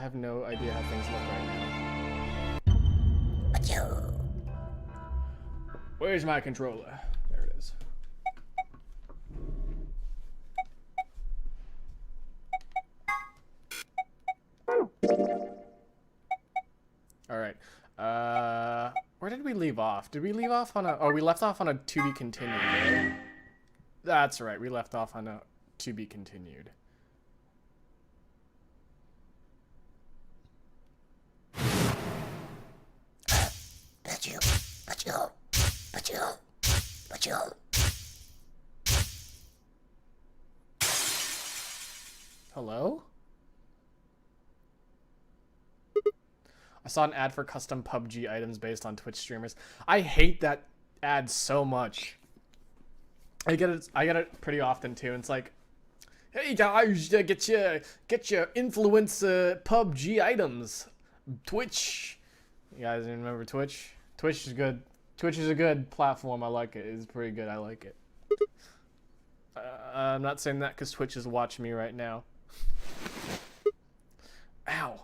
have no idea how things look right now. Where's my controller? There it is. Alright. Where did we leave off? Did we leave off on a... Oh, we left off on a to be continued, right? That's right. We left off on a to be continued. Hello? I saw an ad for custom PUBG items based on Twitch streamers. I hate that ad so much. I get it pretty often too. It's like, hey guys, get your influencer PUBG items. Twitch. You guys remember Twitch? Twitch is good. Twitch is a good platform. I like it. It's pretty good. I like it. I'm not saying that because Twitch is watching me right now. Ow.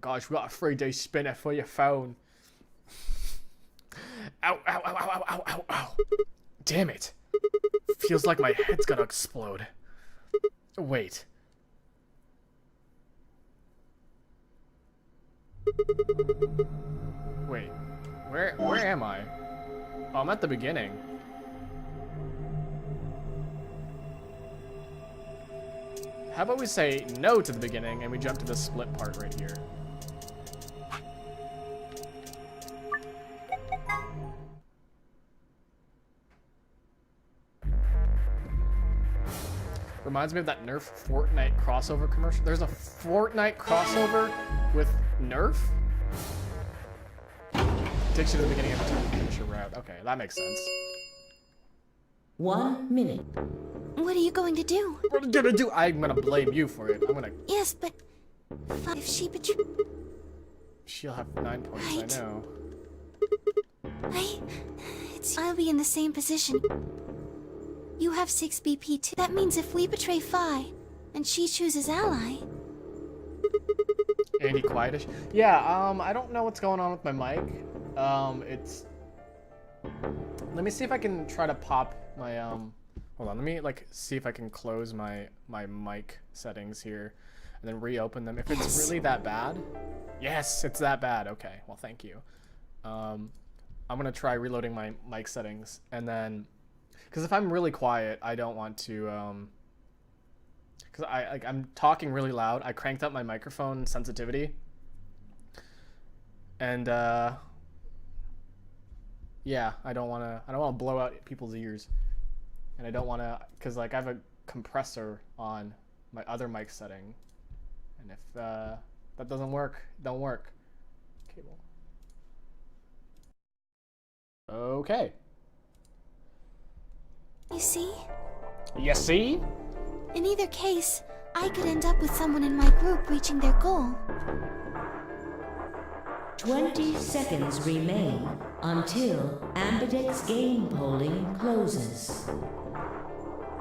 Gosh, we got a 3D spinner for your phone. Ow, ow, ow, ow, ow, ow, ow. Damn it. Feels like my head's gonna explode. Wait. Wait. Where am I? Oh, I'm at the beginning. How about we say no to the beginning and we jump to the split part right here? Reminds me of that Nerf Fortnite crossover commercial. There's a Fortnite crossover with Nerf? Takes you to the beginning of the time to finish your route. Okay, that makes sense. 1 minute. What are you going to do? What are you gonna do? I'm gonna blame you for it. I'm gonna... Yes, but... if she betrays... She'll have 9 points, Right. I know. I'll be in the same position. You have 6 BP too. That means if we betray Phi, and she chooses ally... Andy Quietish? Yeah, I don't know what's going on with my mic. It's... Let me see if I can try to pop my, Hold on, let me, like, see if I can close my mic settings here, and then reopen them. If it's really that bad... Yes, it's that bad. Okay, well, thank you. I'm gonna try reloading my mic settings, and then... Because if I'm really quiet, I don't want to, because I'm talking really loud. I cranked up my microphone sensitivity. And, yeah, I don't want to blow out people's ears. And I don't want to, because, like, I have a compressor on my other mic setting. And if, that doesn't work, don't work. Cable. Okay. You see? You see? In either case, I could end up with someone in my group reaching their goal. 20 seconds remain until Ambidex game polling closes.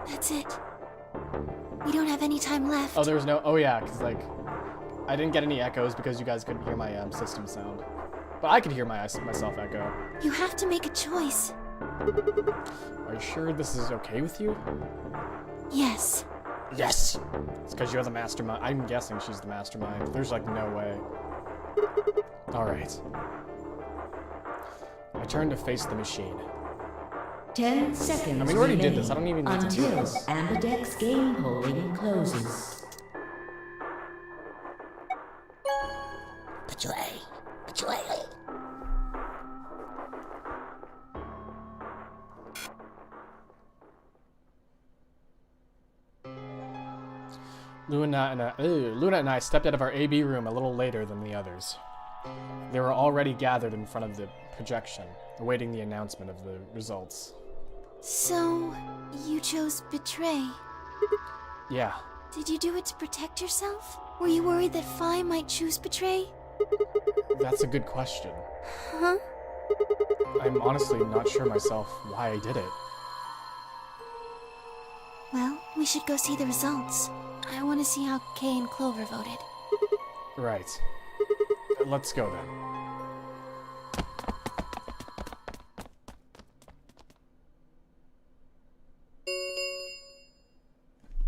That's it. We don't have any time left. Oh, there's no... Oh, yeah, because, like, I didn't get any echoes because you guys couldn't hear my system sound. But I could hear myself echo. You have to make a choice. Are you sure this is okay with you? Yes. Yes! It's because you're the mastermind. I'm guessing she's the mastermind. There's, like, no way. Alright. I turn to face the machine. 10 seconds I mean, we already remain did this. I don't even need to do until this. Ambidex game polling closes. Betray. Betrayal. Luna and I stepped out of our AB room a little later than the others. They were already gathered in front of the projection, awaiting the announcement of the results. So, you chose betray. Yeah. Did you do it to protect yourself? Were you worried that Phi might choose betray? That's a good question. Huh? I'm honestly not sure myself why I did it. Well, we should go see the results. I want to see how Kay and Clover voted. Right. Let's go then.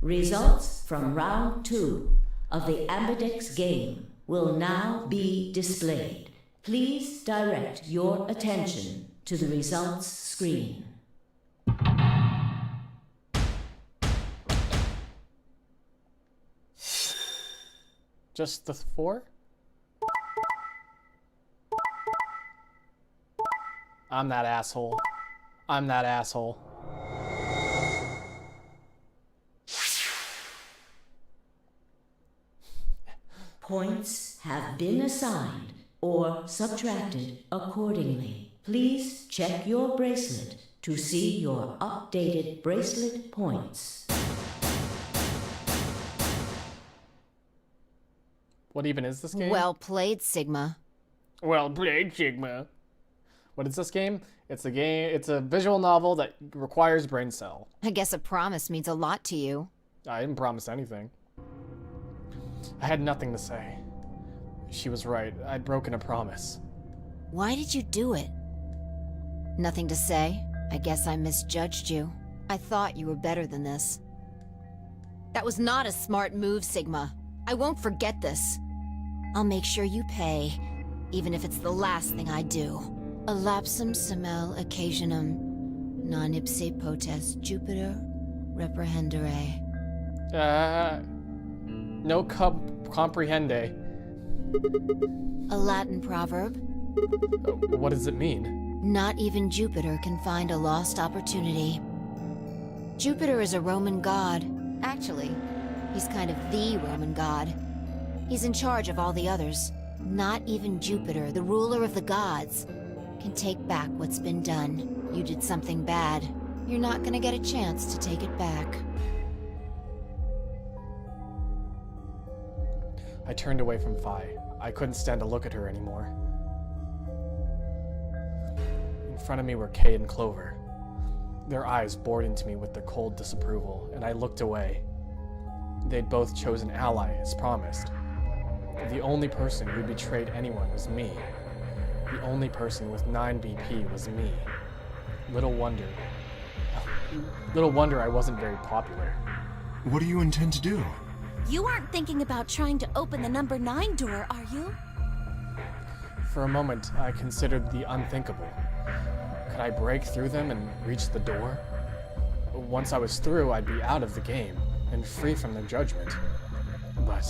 Results from round 2 of the Ambidex game will now be displayed. Please direct your attention to the results screen. Just the 4? I'm that asshole. I'm that asshole. Points have been assigned or subtracted accordingly. Please check your bracelet to see your updated bracelet points. What even is this game? Well played, Sigma. Well played, Sigma. What is this game? It's a visual novel that requires brain cell. I guess a promise means a lot to you. I didn't promise anything. I had nothing to say. She was right. I'd broken a promise. Why did you do it? Nothing to say? I guess I misjudged you. I thought you were better than this. That was not a smart move, Sigma. I won't forget this. I'll make sure you pay, even if it's the last thing I do. A lapsum semel occasionum, non ipse potest Jupiter reprehendere. No comprehende. A Latin proverb. What does it mean? Not even Jupiter can find a lost opportunity. Jupiter is a Roman god. Actually, he's kind of the Roman god. He's in charge of all the others. Not even Jupiter, the ruler of the gods, can take back what's been done. You did something bad. You're not gonna get a chance to take it back. I turned away from Phi. I couldn't stand to look at her anymore. In front of me were Kay and Clover. Their eyes bored into me with their cold disapproval, and I looked away. They'd both chosen ally as promised. The only person who betrayed anyone was me. The only person with 9 BP was me. Little wonder I wasn't very popular. What do you intend to do? You aren't thinking about trying to open the number 9 door, are you? For a moment, I considered the unthinkable. Could I break through them and reach the door? Once I was through, I'd be out of the game and free from their judgment. But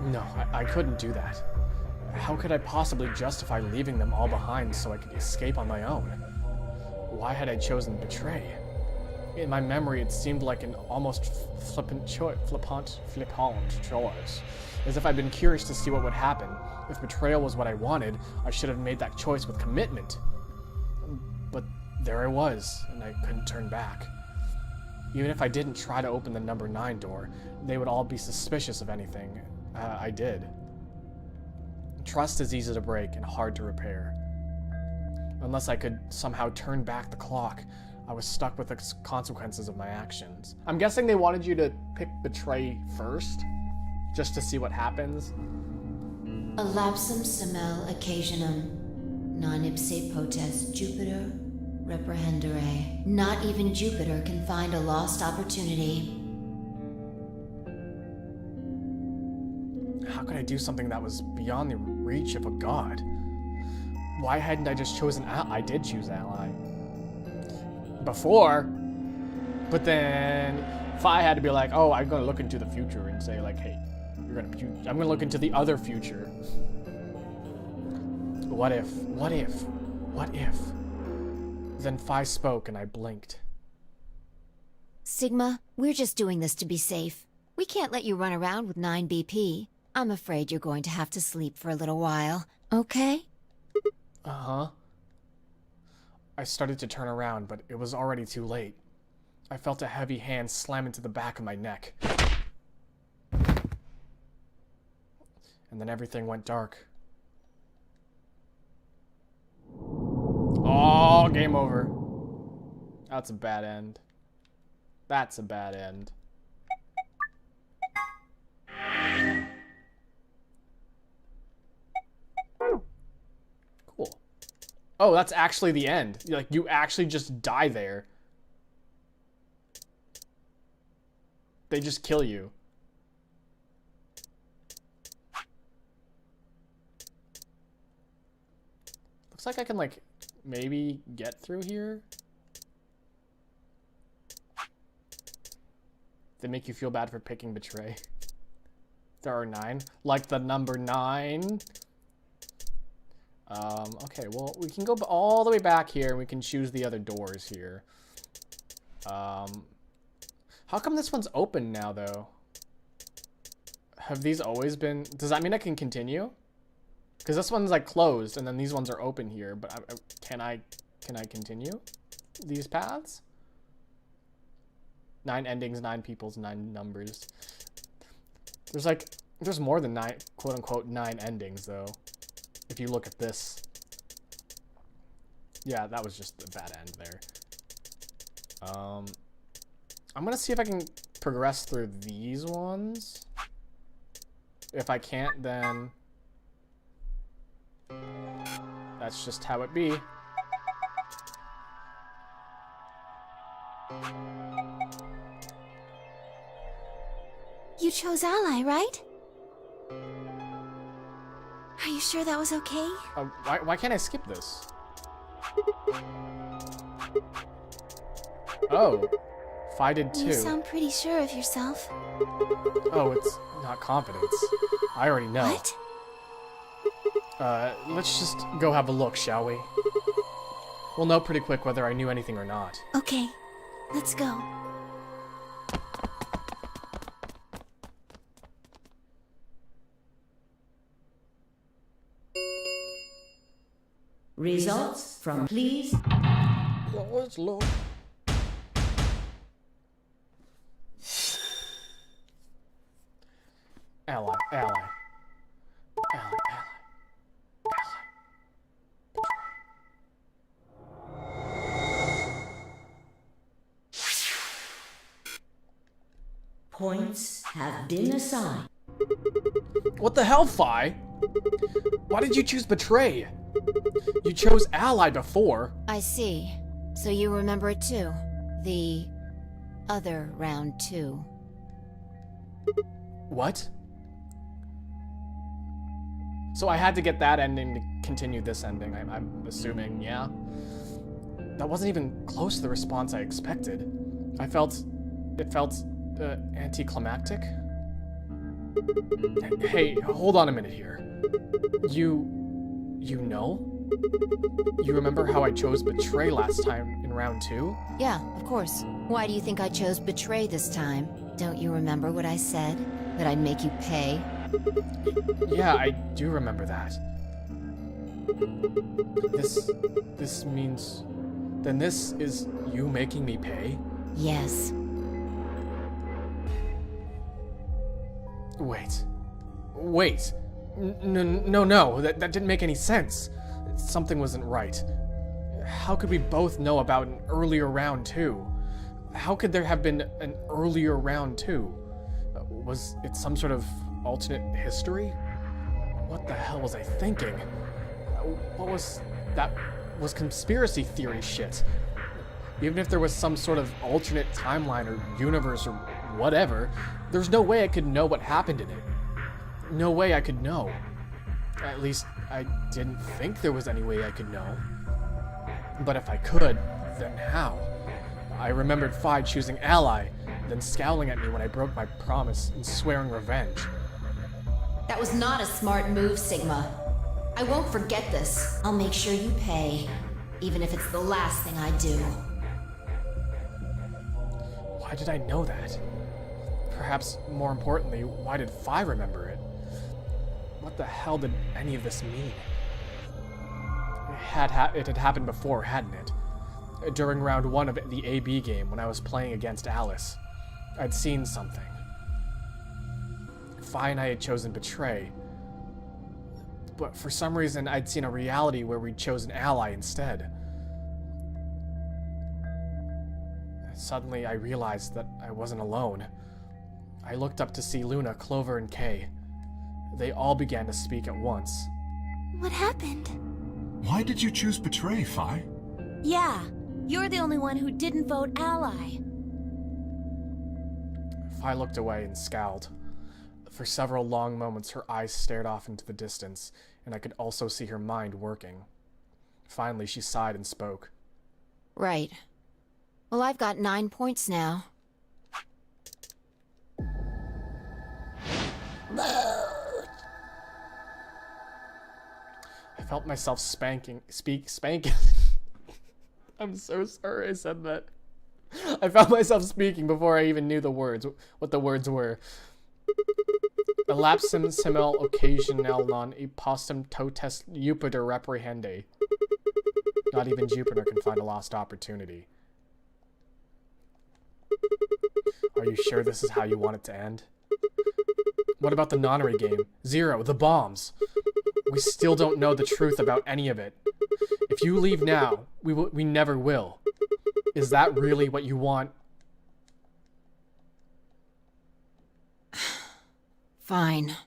no, I couldn't do that. How could I possibly justify leaving them all behind so I could escape on my own? Why had I chosen betray? In my memory, it seemed like an almost flippant choice, as if I'd been curious to see what would happen. If betrayal was what I wanted, I should have made that choice with commitment. But there I was, and I couldn't turn back. Even if I didn't try to open the number 9 door, they would all be suspicious of anything I did. Trust is easy to break and hard to repair. Unless I could somehow turn back the clock, I was stuck with the consequences of my actions. I'm guessing they wanted you to pick betray first, just to see what happens. A lapsum semel occasionum, non ipse potest Jupiter reprehendere. Not even Jupiter can find a lost opportunity. How could I do something that was beyond the reach of a god? Why hadn't I just chosen I did choose ally before, but then Phi had to be like, oh, I'm gonna look into the future and say like, hey, I'm gonna look into the other future. What if? Then Phi spoke and I blinked. Sigma, we're just doing this to be safe. We can't let you run around with 9 BP. I'm afraid you're going to have to sleep for a little while, okay? Uh-huh. I started to turn around, but it was already too late. I felt a heavy hand slam into the back of my neck. And then everything went dark. Oh, game over. That's a bad end. That's a bad end. Cool. Oh, that's actually the end. Like, you actually just die there. They just kill you. Looks like I can, like, maybe get through here. They make you feel bad for picking Betray. There are 9. Like the number 9. Okay, well, we can go all the way back here and we can choose the other doors here. How come this one's open now, though? Have these always been... Does that mean I can continue? Because this one's, like, closed, and then these ones are open here, but can I continue these paths? 9 endings, 9 peoples, 9 numbers. There's more than 9, quote-unquote, 9 endings, though. If you look at this. Yeah, that was just a bad end there. I'm gonna see if I can progress through these ones. If I can't, then... that's just how it be. You chose Ally, right? Are you sure that was okay? Why can't I skip this? Oh. Fi did too. You sound pretty sure of yourself. Oh, it's not confidence. I already know. What? Let's just go have a look, shall we? We'll know pretty quick whether I knew anything or not. Okay, let's go. Results from please. Let's look. Ally. Points have been assigned. What the hell, Fi? Why did you choose Betray? You chose Ally before. I see. So you remember it too. The other round 2. What? So I had to get that ending to continue this ending, I'm assuming, yeah? That wasn't even close to the response I expected. It felt anticlimactic. Hey, hold on a minute here. You know? You remember how I chose Betray last time in round 2? Yeah, of course. Why do you think I chose Betray this time? Don't you remember what I said? That I'd make you pay? Yeah, I do remember that. This means... Then this is you making me pay? Yes. Wait. No, that didn't make any sense. Something wasn't right. How could we both know about an earlier round 2? How could there have been an earlier round 2? Was it some sort of alternate history? What the hell was I thinking? What was... that was conspiracy theory shit. Even if there was some sort of alternate timeline or universe or whatever, there's no way I could know what happened in it. No way I could know. At least, I didn't think there was any way I could know. But if I could, then how? I remembered Fi choosing Ally, then scowling at me when I broke my promise and swearing revenge. That was not a smart move, Sigma. I won't forget this. I'll make sure you pay, even if it's the last thing I do. Why did I know that? Perhaps more importantly, why did Fi remember it? What the hell did any of this mean? It had happened before, hadn't it? During round 1 of the AB game when I was playing against Alice. I'd seen something. Fi and I had chosen Betray. But for some reason, I'd seen a reality where we'd chosen Ally instead. Suddenly, I realized that I wasn't alone. I looked up to see Luna, Clover, and Kay. They all began to speak at once. What happened? Why did you choose Betray, Phi? Yeah, you're the only one who didn't vote ally. Phi looked away and scowled. For several long moments, her eyes stared off into the distance, and I could also see her mind working. Finally, she sighed and spoke. Right. Well, I've got 9 points now. I felt myself spanking. I'm so sorry I said that. I found myself speaking before I even knew the words, what the words were. Elapsum simul occasional non epostum totes Jupiter reprehende. Not even Jupiter can find a lost opportunity. Are you sure this is how you want it to end? What about the nonary game? Zero, the bombs. We still don't know the truth about any of it. If you leave now, we never will. Is that really what you want? Fine.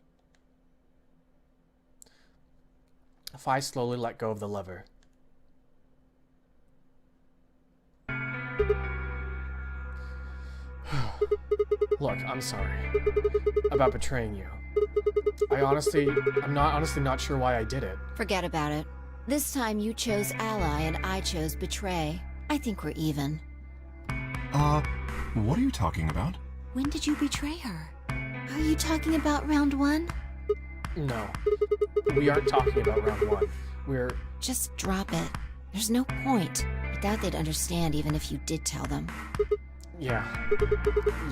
Phi slowly let go of the lever. Look, I'm sorry about betraying you. I'm honestly not sure why I did it. Forget about it. This time you chose ally and I chose betray. I think we're even. What are you talking about? When did you betray her? Are you talking about round 1? No, we aren't talking about round 1. We're... Just drop it. There's no point. I doubt they'd understand even if you did tell them. Yeah,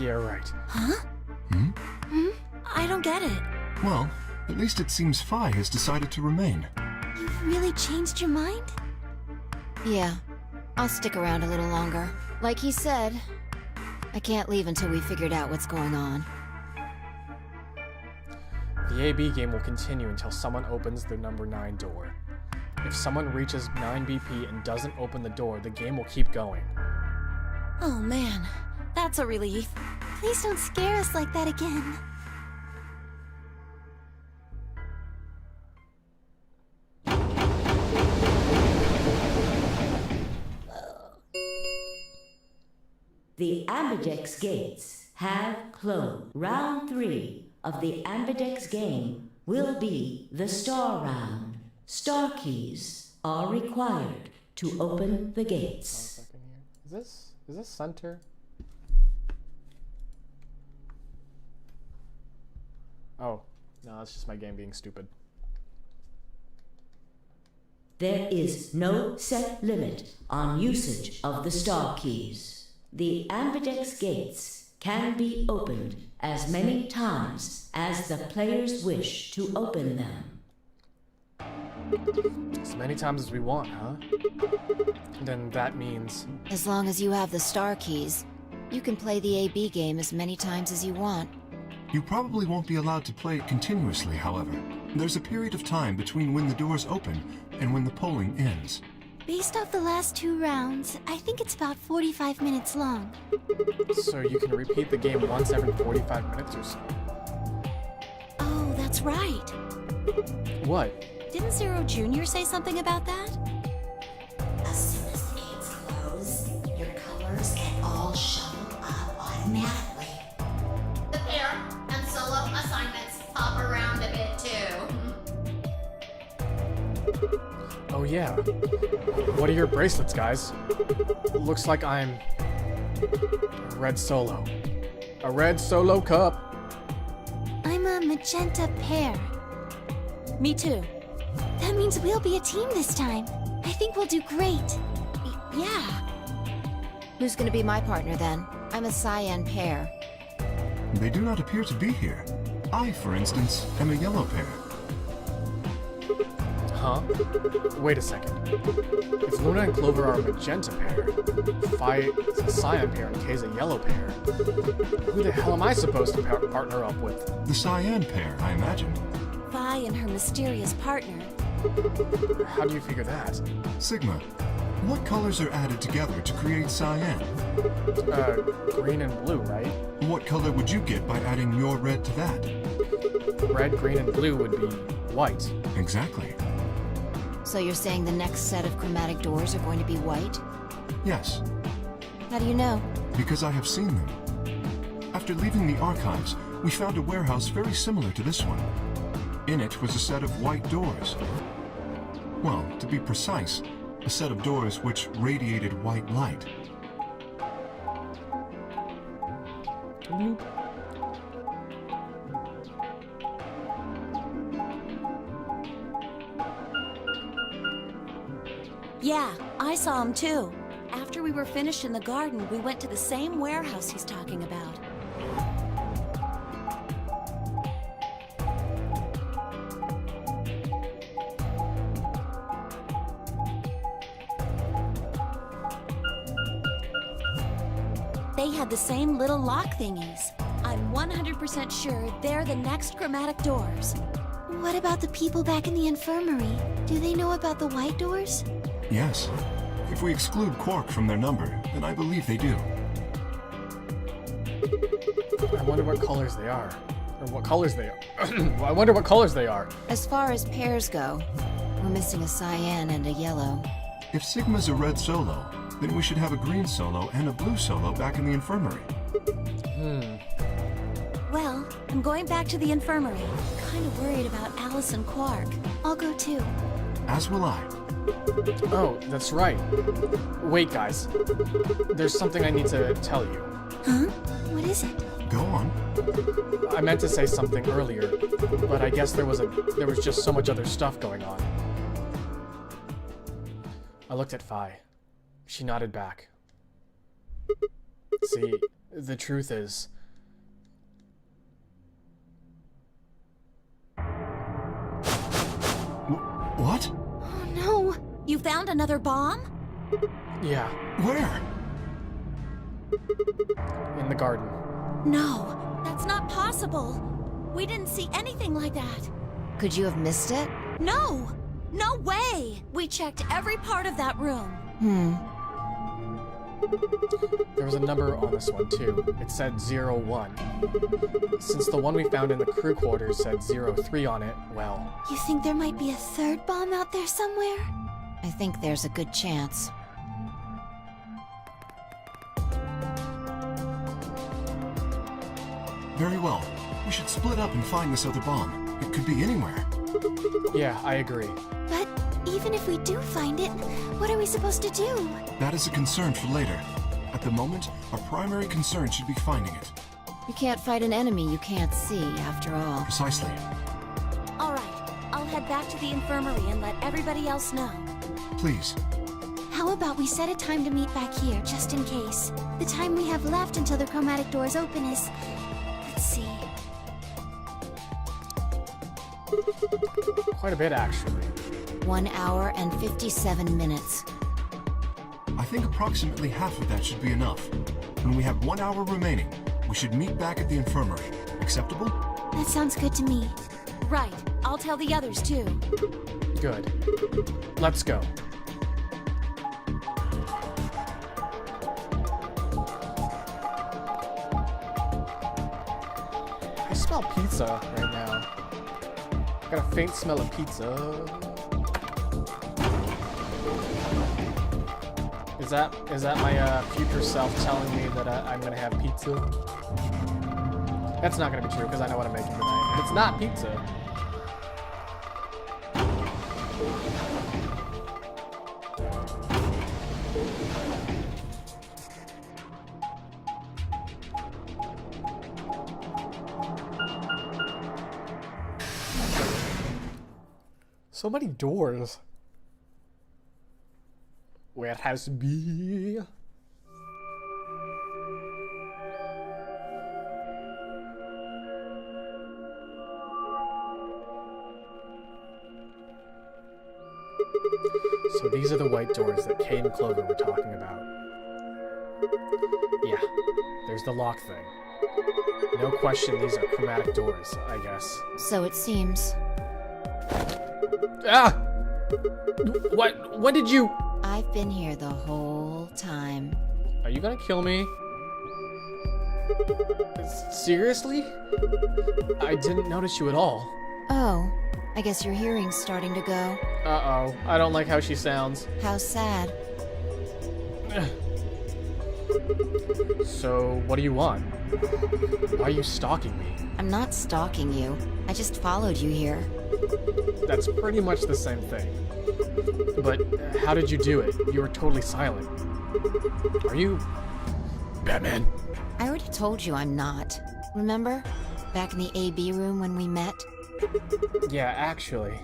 right. Huh? I don't get it. Well, at least it seems Phi has decided to remain. You've really changed your mind? Yeah, I'll stick around a little longer. Like he said, I can't leave until we figured out what's going on. The AB game will continue until someone opens the number 9 door. If someone reaches 9 BP and doesn't open the door, the game will keep going. Oh man, that's a relief. Please don't scare us like that again. The Ambidex gates have closed. Round 3 of the Ambidex game will be the star round. Star keys are required to open the gates. 1 second here. Is this center? Oh, no, that's just my game being stupid. There is no set limit on usage of the star keys. The Ambidex gates can be opened as many times as the players wish to open them. As many times as we want, huh? Then that means... As long as you have the star keys, you can play the AB game as many times as you want. You probably won't be allowed to play it continuously, however. There's a period of time between when the doors open and when the polling ends. Based off the last 2 rounds, I think it's about 45 minutes long. So you can repeat the game once every 45 minutes or so. Oh, that's right. What? Didn't Zero Jr. say something about that? As soon as the gates close, your colors get all shuffled up automatically. The pair and solo assignments hop around a bit too. Oh yeah. What are your bracelets, guys? Looks like I'm... a red solo. A red solo cup. I'm a magenta pair. Me too. That means we'll be a team this time. I think we'll do great. Yeah. Who's gonna be my partner then? I'm a cyan pair. They do not appear to be here. I, for instance, am a yellow pair. Huh? Wait a second. If Luna and Clover are a magenta pair, Phi is a cyan pair, and Kay's a yellow pair, who the hell am I supposed to partner up with? The cyan pair, I imagine. Phi and her mysterious partner. How do you figure that? Sigma. What colors are added together to create cyan? Green and blue, right? What color would you get by adding your red to that? Red, green, and blue would be white. Exactly. So you're saying the next set of chromatic doors are going to be white? Yes, How do you know? because I have seen them. After leaving the archives, we found a warehouse very similar to this one. In it was a set of white doors. Well, to be precise, a set of doors which radiated white light. Yeah, I saw him too. After we were finished in the garden, we went to the same warehouse he's talking about. They had the same little lock thingies. I'm 100% sure they're the next chromatic doors. What about the people back in the infirmary? Do they know about the white doors? Yes. If we exclude Quark from their number, then I believe they do. I wonder what colors they are. Or what colors they are. I wonder what colors they are. As far as pairs go, we're missing a cyan and a yellow. If Sigma's a red solo, then we should have a green solo and a blue solo back in the infirmary. Well, I'm going back to the infirmary. Kind of worried about Alice and Quark. I'll go too. As will I. Oh, that's right. Wait, guys. There's something I need to tell you. Huh? What is it? Go on. I meant to say something earlier, but I guess there was just so much other stuff going on. I looked at Phi. She nodded back. See, the truth is... What? Oh no! You found another bomb? Yeah, Where? in the garden. No, that's not possible. We didn't see anything like that. Could you have missed it? No! No way! We checked every part of that room. There was a number on this one, too. It said 01. Since the one we found in the crew quarters said 03 on it, well... You think there might be a third bomb out there somewhere? I think there's a good chance. Very well. We should split up and find this other bomb. It could be anywhere. Yeah, I agree. But even if we do find it, what are we supposed to do? That is a concern for later. At the moment, our primary concern should be finding it. You can't fight an enemy you can't see, after all. Precisely. All right, I'll head back to the infirmary and let everybody else know. Please. How about we set a time to meet back here, just in case? The time we have left until the chromatic doors open is... Let's see... Quite a bit, actually. 1 hour and 57 minutes. I think approximately half of that should be enough. When we have 1 hour remaining, we should meet back at the infirmary. Acceptable? That sounds good to me. Right, I'll tell the others too. Good. Let's go. I smell pizza right now. I got a faint smell of pizza. Is that my future self telling me that I'm gonna have pizza? That's not gonna be true because I know what I'm making tonight. It's not pizza. So many doors. Warehouse B. So these are the white doors that Kay and Clover were talking about. Yeah, there's the lock thing. No question these are chromatic doors, I guess. So it seems. Ah! What did you... I've been here the whole time. Are you gonna kill me? Seriously? I didn't notice you at all. Oh, I guess your hearing's starting to go. Uh-oh. I don't like how she sounds. How sad. So, what do you want? Why are you stalking me? I'm not stalking you. I just followed you here. That's pretty much the same thing. But how did you do it? You were totally silent. Are you... Batman? I already told you I'm not. Remember? Back in the AB room when we met? Yeah, actually.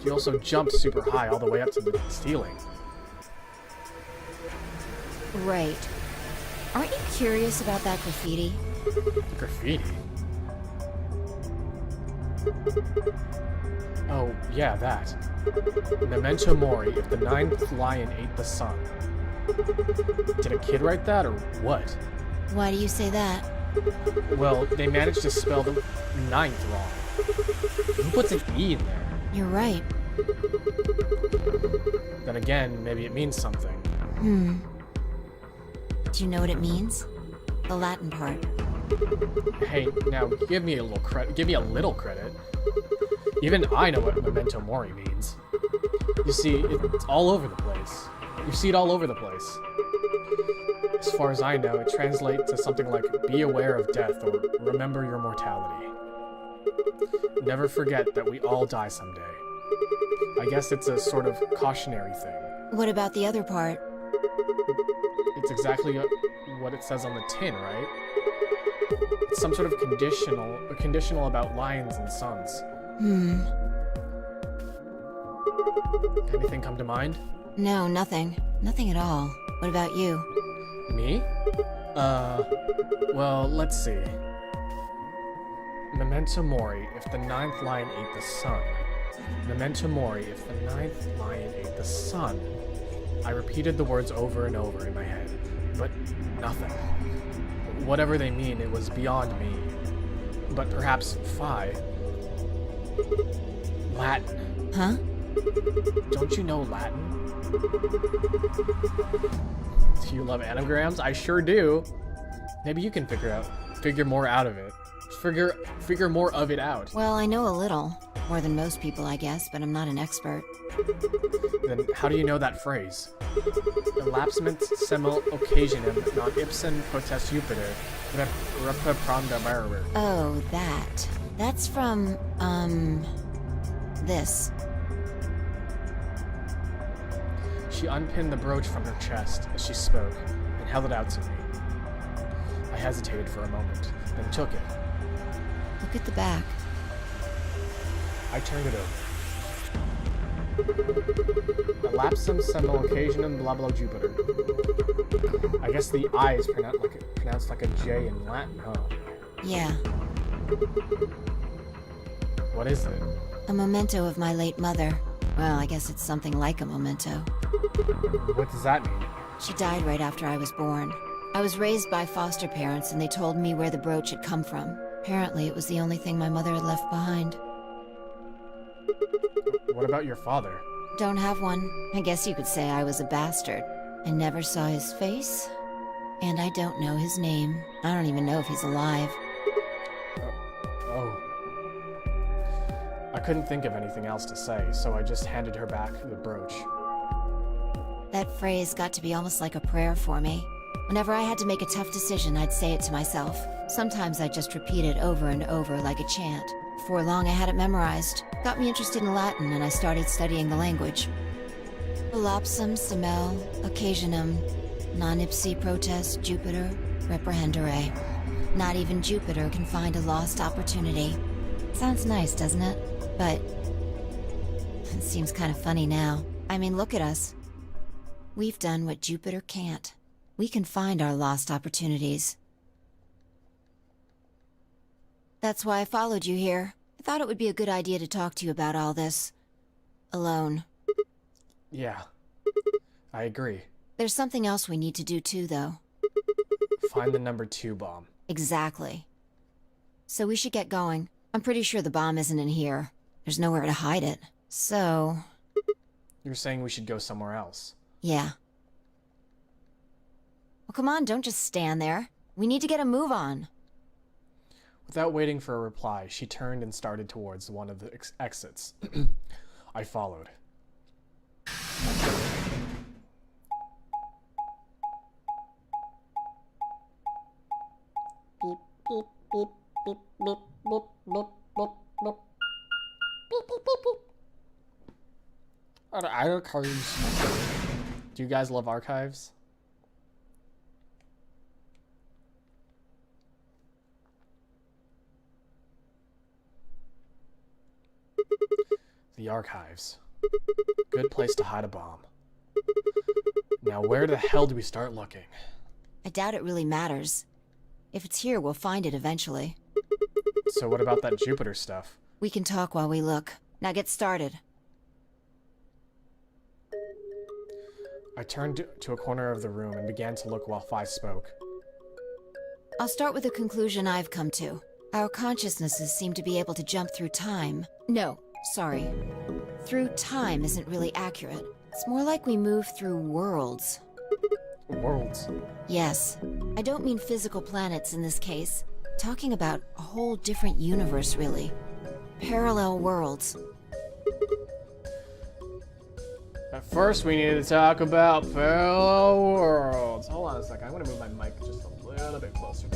You also jumped super high all the way up to the ceiling. Right. Aren't you curious about that graffiti? Graffiti? Oh, yeah, that. Memento Mori, if the ninth lion ate the sun. Did a kid write that, or what? Why do you say that? Well, they managed to spell the ninth wrong. Who puts an E in there? You're right. Then again, maybe it means something. Do you know what it means? The Latin part. Hey, now give me a little credit. Give me a little credit. Even I know what Memento Mori means. You see, it's all over the place. You see it all over the place. As far as I know, it translates to something like "be aware of death" or "remember your mortality." Never forget that we all die someday. I guess it's a sort of cautionary thing. What about the other part? It's exactly what it says on the tin, right? It's some sort of conditional about lions and suns. Anything come to mind? No, nothing. Nothing at all. What about you? Me? Well, let's see. Memento Mori, if the ninth lion ate the sun. Memento Mori, if the ninth lion ate the sun. I repeated the words over and over in my head, but nothing. Whatever they mean, it was beyond me. But perhaps phi. Latin. Huh? Don't you know Latin? Do you love anagrams? I sure do. Maybe you can figure more out of it. Figure more of it out. Well, I know a little. More than most people, I guess, but I'm not an expert. Then how do you know that phrase? Elapsment semel occasionem non ipsum potest Jupiter repranda. Oh, that. That's from, this. She unpinned the brooch from her chest as she spoke and held it out to me. I hesitated for a moment, then took it. Look at the back. I turned it over. Elapsum semel occasionum blah blah Jupiter. I guess the I is pronounced like a J in Latin, huh? Yeah. What is it? A memento of my late mother. Well, I guess it's something like a memento. What does that mean? She died right after I was born. I was raised by foster parents, and they told me where the brooch had come from. Apparently, it was the only thing my mother had left behind. What about your father? Don't have one. I guess you could say I was a bastard. I never saw his face, and I don't know his name. I don't even know if he's alive. Oh. I couldn't think of anything else to say, so I just handed her back the brooch. That phrase got to be almost like a prayer for me. Whenever I had to make a tough decision, I'd say it to myself. Sometimes I'd just repeat it over and over like a chant. Before long, I had it memorized. Got me interested in Latin, and I started studying the language. Elapsum semel occasionum non ipsi protest Jupiter reprehendere. Not even Jupiter can find a lost opportunity. Sounds nice, doesn't it? But it seems kind of funny now. I mean, look at us. We've done what Jupiter can't. We can find our lost opportunities. That's why I followed you here. I thought it would be a good idea to talk to you about all this. Alone. Yeah. I agree. There's something else we need to do too, though. Find the number 2 bomb. Exactly. So we should get going. I'm pretty sure the bomb isn't in here. There's nowhere to hide it. So, You're saying we should go somewhere else. yeah. Well, come on, don't just stand there. We need to get a move on. Without waiting for a reply, she turned and started towards one of the exits. I followed. Beep, beep, beep, beep, beep, beep, beep, beep, beep. Beep, beep, beep, beep. Archives. Do you guys love archives? The archives. Good place to hide a bomb. Now where the hell do we start looking? I doubt it really matters. If it's here, we'll find it eventually. So what about that Jupiter stuff? We can talk while we look. Now get started. I turned to a corner of the room and began to look while Fi spoke. I'll start with a conclusion I've come to. Our consciousnesses seem to be able to jump through time. No, sorry. Through time isn't really accurate. It's more like we move through worlds. Worlds. Yes. I don't mean physical planets in this case. Talking about a whole different universe, really. Parallel worlds. At first, we need to talk about parallel worlds. Hold on a second. I'm going to move my mic just a little bit closer.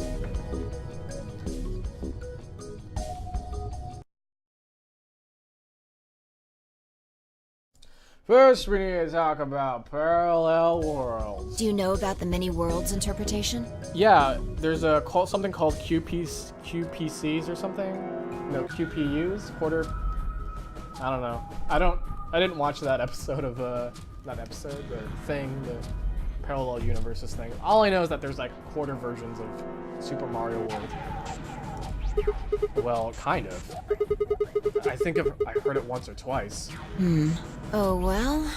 First, we need to talk about parallel worlds. Do you know about the many worlds interpretation? Yeah, there's a something called QPCs or something. No, QPUs. Quarter. I don't know. I didn't watch that episode of not episode, the thing, the parallel universes thing. All I know is that there's like quarter versions of Super Mario World. Well, kind of. I heard it once or twice. Oh, well,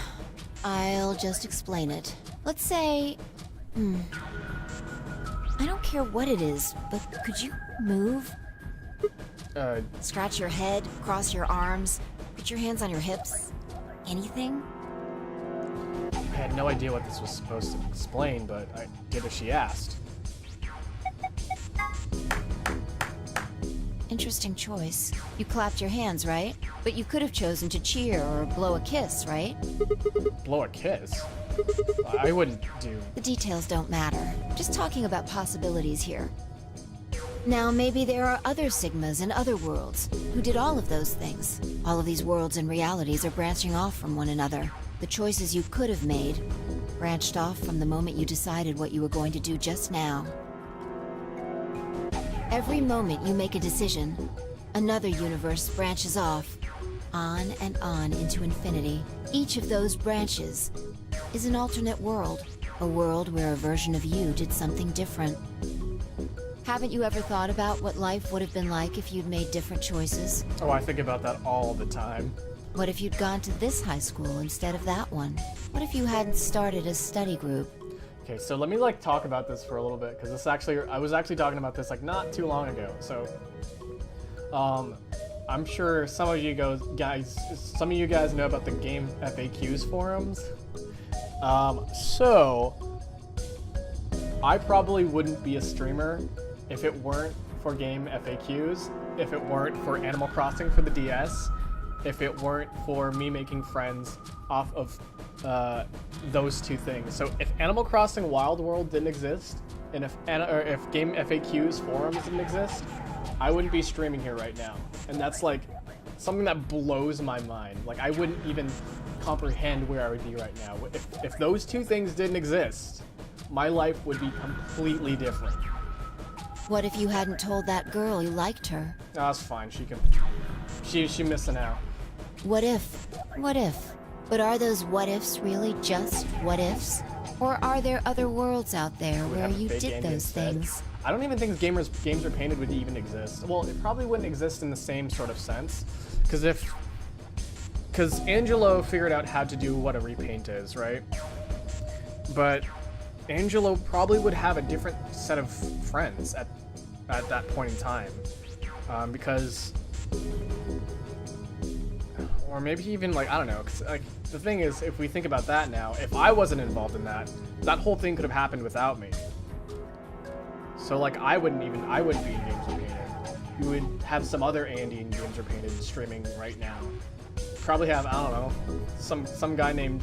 I'll just explain it. Let's say, I don't care what it is, but could you move? Scratch your head, cross your arms, put your hands on your hips? Anything? I had no idea what this was supposed to explain, but I did as she asked. Interesting choice. You clapped your hands, right? But you could have chosen to cheer or blow a kiss, right? Blow a kiss? I wouldn't do... The details don't matter. Just talking about possibilities here. Now, maybe there are other Sigmas in other worlds who did all of those things. All of these worlds and realities are branching off from one another. The choices you could have made branched off from the moment you decided what you were going to do just now. Every moment you make a decision, another universe branches off, on and on into infinity. Each of those branches is an alternate world, a world where a version of you did something different. Haven't you ever thought about what life would have been like if you'd made different choices? Oh, I think about that all the time. What if you'd gone to this high school instead of that one? What if you hadn't started a study group? Okay, so let me like talk about this for a little bit, because I was actually talking about this like not too long ago. So, I'm sure some of you guys know about the game FAQs forums. So I probably wouldn't be a streamer if it weren't for game FAQs, if it weren't for Animal Crossing for the DS, if it weren't for me making friends off of those two things. So if Animal Crossing Wild World didn't exist, and if game FAQs forums didn't exist, I wouldn't be streaming here right now. And that's like something that blows my mind. Like I wouldn't even comprehend where I would be right now. If those two things didn't exist, my life would be completely different. What if you hadn't told that girl you liked her? No, that's fine. She missing out. What if? What if? But are those what ifs really just what ifs? Or are there other worlds out there where you did those things? I don't even think games Repainted would even exist. Well, it probably wouldn't exist in the same sort of sense, because Angelo figured out how to do what a repaint is, right? But Angelo probably would have a different set of friends at that point in time, because Or maybe even like, I don't know, 'cause, like, the thing is, if we think about that now, if I wasn't involved in that, that whole thing could have happened without me. So like, I wouldn't be in Games Repainted. You would have some other Andy in Games Repainted streaming right now. Probably have, I don't know, some guy named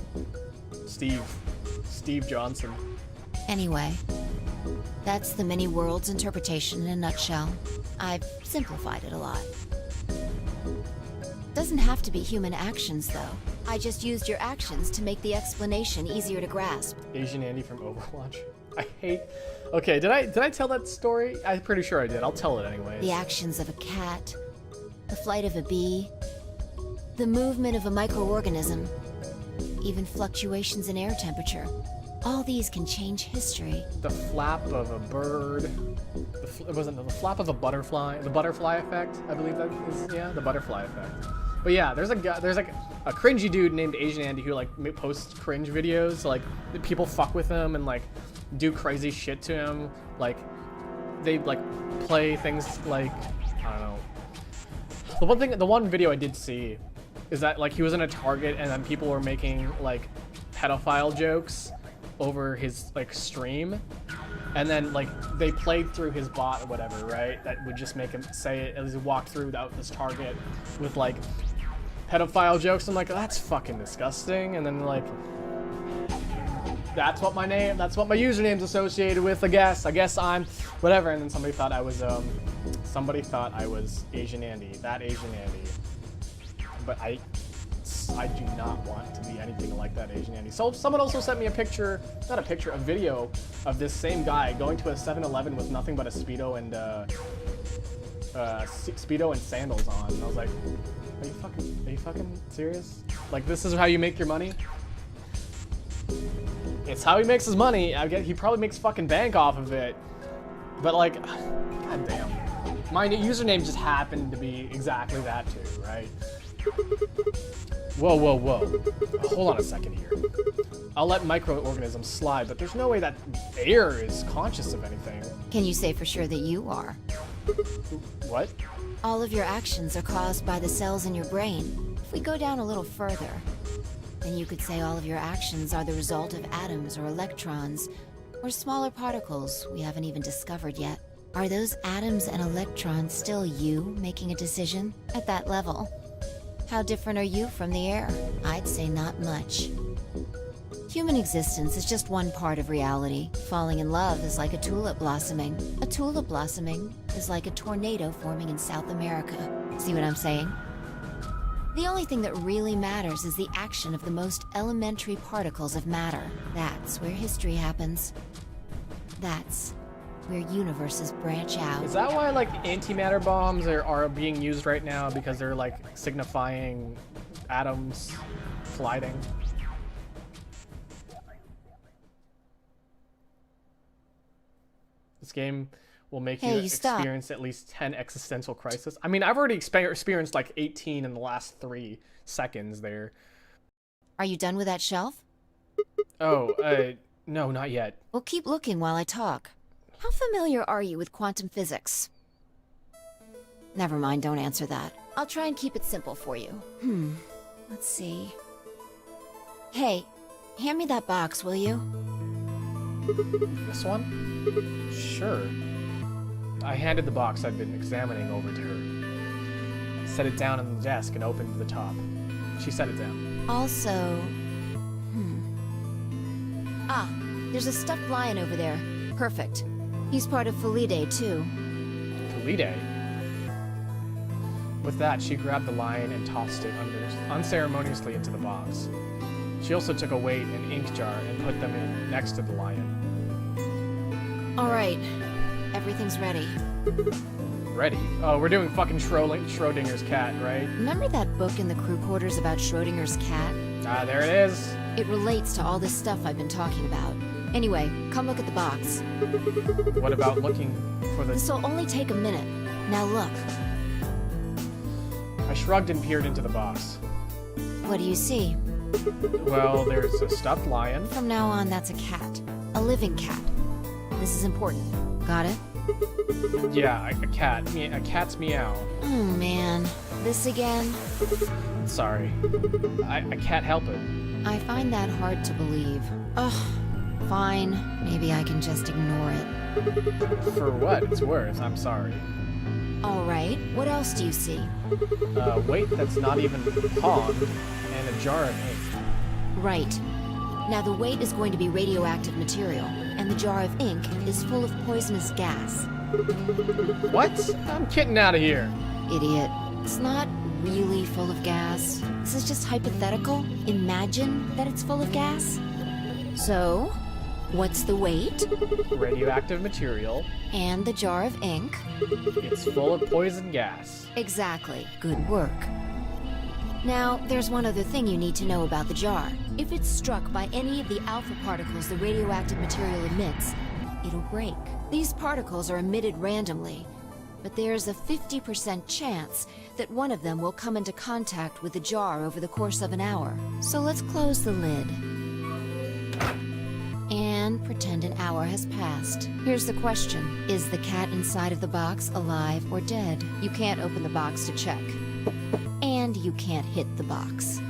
Steve Johnson. Anyway, that's the many worlds interpretation in a nutshell. I've simplified it a lot. Doesn't have to be human actions, though. I just used your actions to make the explanation easier to grasp. Asian Andy from Overwatch. I hate... Okay, did I tell that story? I'm pretty sure I did. I'll tell it anyways. The actions of a cat, the flight of a bee, the movement of a microorganism, even fluctuations in air temperature. All these can change history. The flap of a bird. The flap of a butterfly. The butterfly effect, I believe that is, yeah, the butterfly effect. But yeah, there's like a cringy dude named Asian Andy who like posts cringe videos. Like people fuck with him and like do crazy shit to him. Like they like play things like, I don't know. The one video I did see is that like he was in a Target and then people were making like pedophile jokes over his like stream, and then like they played through his bot or whatever, right? That would just make him say it as he walked through this Target with like pedophile jokes. I'm like, that's fucking disgusting. And then like, that's what my username's associated with. I guess I'm whatever. And then somebody thought I was Asian Andy, that Asian Andy. But I do not want to be anything like that Asian Andy. So someone also sent me a video of this same guy going to a 7-Eleven with nothing but a Speedo and sandals on. And I was like, are you fucking serious? Like, this is how you make your money? It's how he makes his money. I get he probably makes fucking bank off of it. But like, goddamn. My username just happened to be exactly that too, right? Whoa. Hold on a second here. I'll let microorganisms slide, but there's no way that air is conscious of anything. Can you say for sure that you are? What? All of your actions are caused by the cells in your brain. If we go down a little further, then you could say all of your actions are the result of atoms or electrons, or smaller particles we haven't even discovered yet. Are those atoms and electrons still you making a decision at that level? How different are you from the air? I'd say not much. Human existence is just one part of reality. Falling in love is like a tulip blossoming. A tulip blossoming is like a tornado forming in South America. See what I'm saying? The only thing that really matters is the action of the most elementary particles of matter. That's where history happens. That's where universes branch out. Is that why like antimatter bombs are being used right now, because they're like signifying atoms colliding? This game will make you experience at least 10 existential crises. I mean, I've already experienced like 18 in the last 3 seconds there. Are you done with that shelf? Oh, no, not yet. Well, keep looking while I talk. How familiar are you with quantum physics? Never mind, don't answer that. I'll try and keep it simple for you. Let's see. Hey, hand me that box, will you? This one? Sure. I handed the box I'd been examining over to her. Set it down on the desk and opened the top. She set it down. Also... Ah, there's a stuffed lion over there. Perfect. He's part of Felidae, too. Felidae? With that, she grabbed the lion and tossed it unceremoniously into the box. She also took a weight and ink jar and put them in next to the lion. All right. Everything's ready. Ready? Oh, we're doing fucking Schrodinger's cat, right? Remember that book in the crew quarters about Schrodinger's cat? Ah, there it is. It relates to all this stuff I've been talking about. Anyway, come look at the box. What about looking for the... This'll only take a minute. Now look. I shrugged and peered into the box. What do you see? Well, there's a stuffed lion. From now on, that's a cat. A living cat. This is important. Got it? Yeah, a cat. A cat's meow. Oh, man. This again? Sorry. I can't help it. I find that hard to believe. Ugh. Fine. Maybe I can just ignore it. For what it's worth, I'm sorry. Alright, what else do you see? Weight that's not even pond, and a jar of ink. Right. Now the weight is going to be radioactive material, and the jar of ink is full of poisonous gas. What? I'm getting out of here. Idiot. It's not really full of gas. This is just hypothetical. Imagine that it's full of gas. So, what's the weight? Radioactive material. And the jar of ink? It's full of poison gas. Exactly. Good work. Now, there's one other thing you need to know about the jar. If it's struck by any of the alpha particles the radioactive material emits, it'll break. These particles are emitted randomly, but there's a 50% chance that one of them will come into contact with the jar over the course of an hour. So let's close the lid. And pretend an hour has passed. Here's the question. Is the cat inside of the box alive or dead? You can't open the box to check. And you can't hit the box.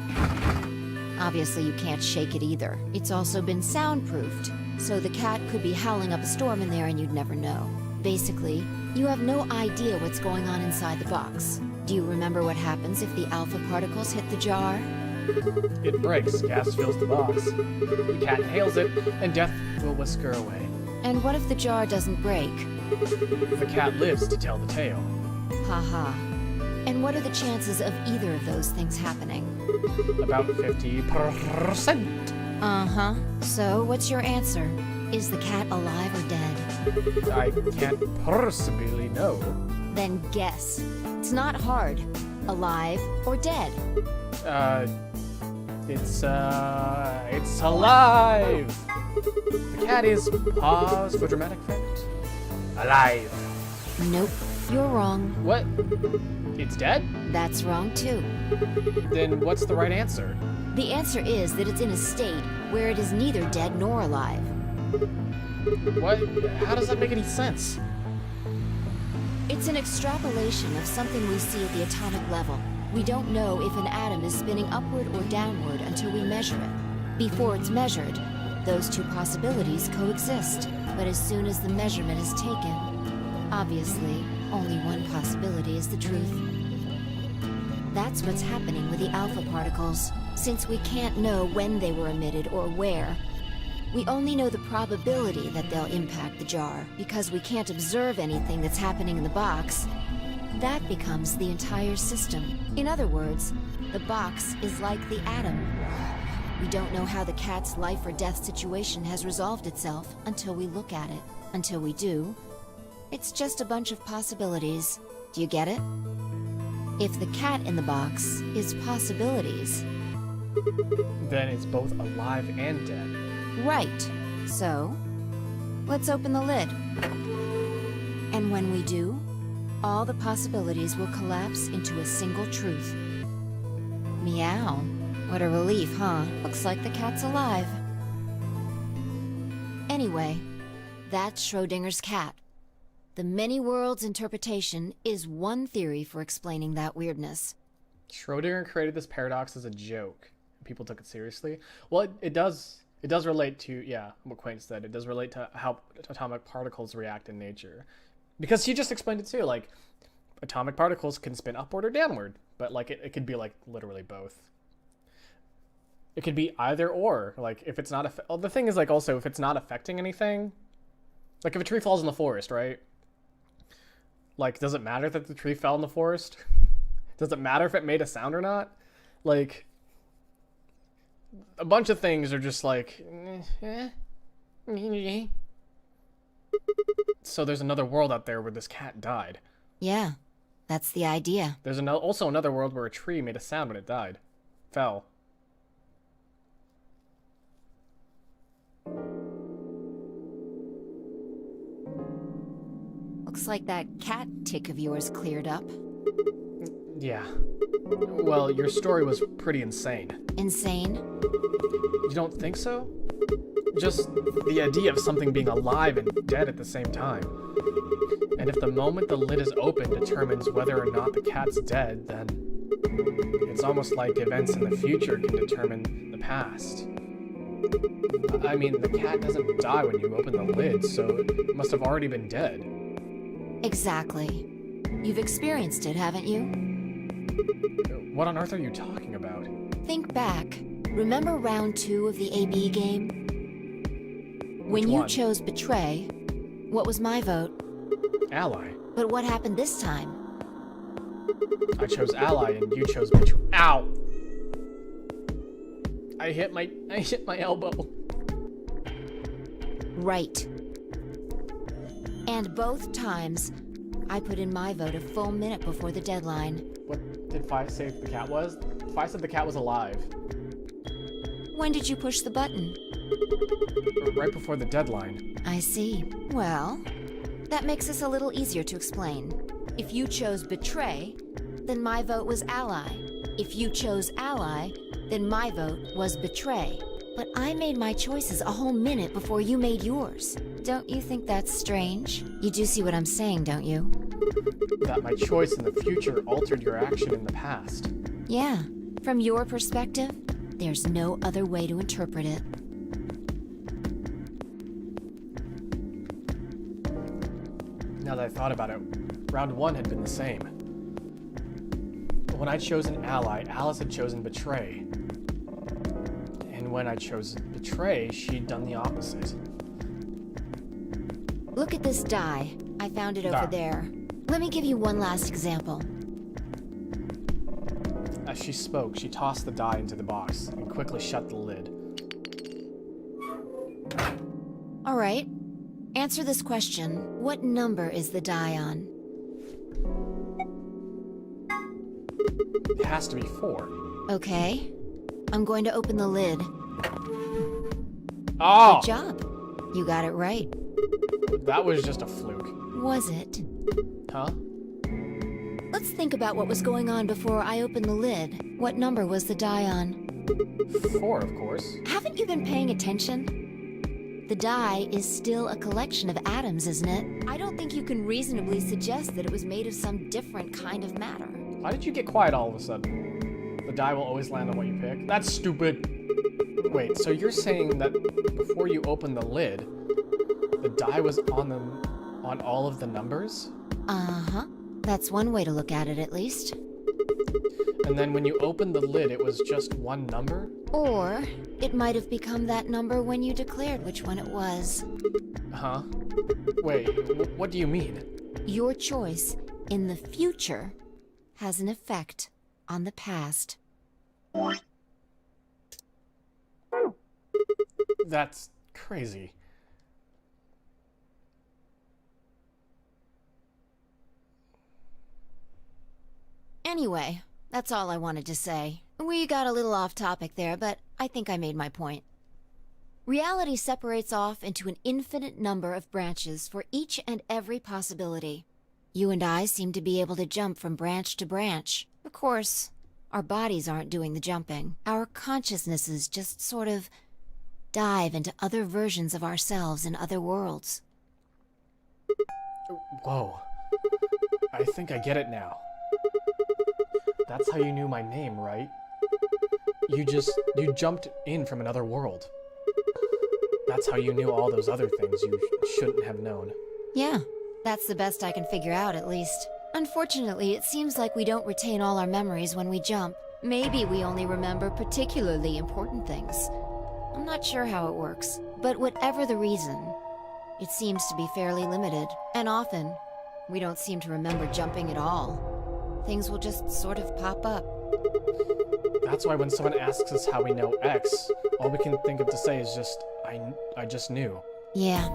Obviously, you can't shake it either. It's also been soundproofed, so the cat could be howling up a storm in there and you'd never know. Basically, you have no idea what's going on inside the box. Do you remember what happens if the alpha particles hit the jar? It breaks, gas fills the box. The cat inhales it, and death will whisk her away. And what if the jar doesn't break? The cat lives to tell the tale. Haha. And what are the chances of either of those things happening? About 50%. Uh-huh. So, what's your answer? Is the cat alive or dead? I can't possibly know. Then guess. It's not hard. Alive or dead? It's alive! The cat is, pause for dramatic effect, alive. Nope, you're wrong. What? It's dead? That's wrong too. Then what's the right answer? The answer is that it's in a state where it is neither dead nor alive. What? How does that make any sense? It's an extrapolation of something we see at the atomic level. We don't know if an atom is spinning upward or downward until we measure it. Before it's measured, those two possibilities coexist. But as soon as the measurement is taken, obviously, only one possibility is the truth. That's what's happening with the alpha particles. Since we can't know when they were emitted or where, we only know the probability that they'll impact the jar. Because we can't observe anything that's happening in the box, that becomes the entire system. In other words, the box is like the atom. We don't know how the cat's life or death situation has resolved itself until we look at it. Until we do, it's just a bunch of possibilities. Do you get it? If the cat in the box is possibilities, Then it's both alive and dead. right. So, let's open the lid. And when we do, all the possibilities will collapse into a single truth. Meow. What a relief, huh? Looks like the cat's alive. Anyway, that's Schrodinger's cat. The many worlds interpretation is one theory for explaining that weirdness. Schrodinger created this paradox as a joke. People took it seriously. Well, it does relate to, yeah, what Quaint said. It does relate to how atomic particles react in nature. Because he just explained it too, like, atomic particles can spin upward or downward, but, like, it could be, like, literally both. It could be either or, like, if it's not, the thing is, like, also, if it's not affecting anything, like, if a tree falls in the forest, right? Like, does it matter that the tree fell in the forest? Does it matter if it made a sound or not? Like, a bunch of things are just like, So there's another world out there where this cat died. Yeah, that's the idea. There's also another world where a tree made a sound when it died. Fell. Looks like that cat tick of yours cleared up. Yeah. Well, your story was pretty insane. Insane? You don't think so? just the idea of something being alive and dead at the same time. And if the moment the lid is open determines whether or not the cat's dead, then it's almost like events in the future can determine the past. I mean, the cat doesn't die when you open the lid, so it must have already been dead. Exactly. You've experienced it, haven't you? What on earth are you talking about? Think back. Remember round 2 of the AB game? When Which you one? chose Betray, what was my vote? Ally. But what happened this time? I chose Ally and you chose Betray. Ow! I hit my elbow. Right. And both times, I put in my vote a full minute before the deadline. What did Fi say the cat was? Fi said the cat was alive. When did you push the button? Right before the deadline. I see. Well, that makes this a little easier to explain. If you chose Betray, then my vote was Ally. If you chose Ally, then my vote was Betray. But I made my choices a whole minute before you made yours. Don't you think that's strange? You do see what I'm saying, don't you? That my choice in the future altered your action in the past. Yeah. From your perspective, there's no other way to interpret it. Now that I thought about it, round 1 had been the same. When I chose an ally, Alice had chosen Betray. And when I chose Betray, she'd done the opposite. Look at this die. I found it over There. there. Let me give you one last example. As she spoke, she tossed the die into the box and quickly shut the lid. All right. Answer this question. What number is the die on? It has to be 4. Okay. I'm going to open the lid. Oh! Good job. You got it right. That was just a fluke. Was it? Huh? Let's think about what was going on before I opened the lid. What number was the die on? 4, of course. Haven't you been paying attention? The die is still a collection of atoms, isn't it? I don't think you can reasonably suggest that it was made of some different kind of matter. Why did you get quiet all of a sudden? The die will always land on what you pick? That's stupid. Wait, so you're saying that before you opened the lid, the die was on all of the numbers? Uh-huh. That's one way to look at it, at least. And then when you opened the lid, it was just one number? Or it might have become that number when you declared which one it was. Huh? Wait, what do you mean? Your choice in the future has an effect on the past. That's crazy. Anyway, that's all I wanted to say. We got a little off topic there, but I think I made my point. Reality separates off into an infinite number of branches for each and every possibility. You and I seem to be able to jump from branch to branch. Of course, our bodies aren't doing the jumping. Our consciousnesses just sort of dive into other versions of ourselves in other worlds. Whoa. I think I get it now. That's how you knew my name, right? You jumped in from another world. That's how you knew all those other things you shouldn't have known. Yeah, that's the best I can figure out, at least. Unfortunately, it seems like we don't retain all our memories when we jump. Maybe we only remember particularly important things. I'm not sure how it works, but whatever the reason, it seems to be fairly limited. And often, we don't seem to remember jumping at all. Things will just sort of pop up. That's why when someone asks us how we know X, all we can think of to say is just, I just knew. Yeah.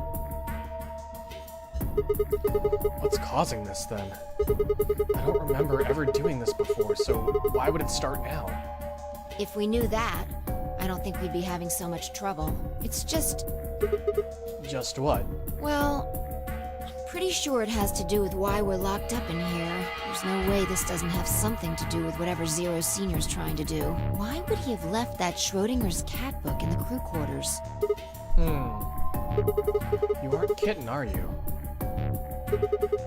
What's causing this, then? I don't remember ever doing this before, so why would it start now? If we knew that, I don't think we'd be having so much trouble. It's just... Just what? well, I'm pretty sure it has to do with why we're locked up in here. There's no way this doesn't have something to do with whatever Zero Senior's trying to do. Why would he have left that Schrodinger's cat book in the crew quarters? You aren't kitten, are you?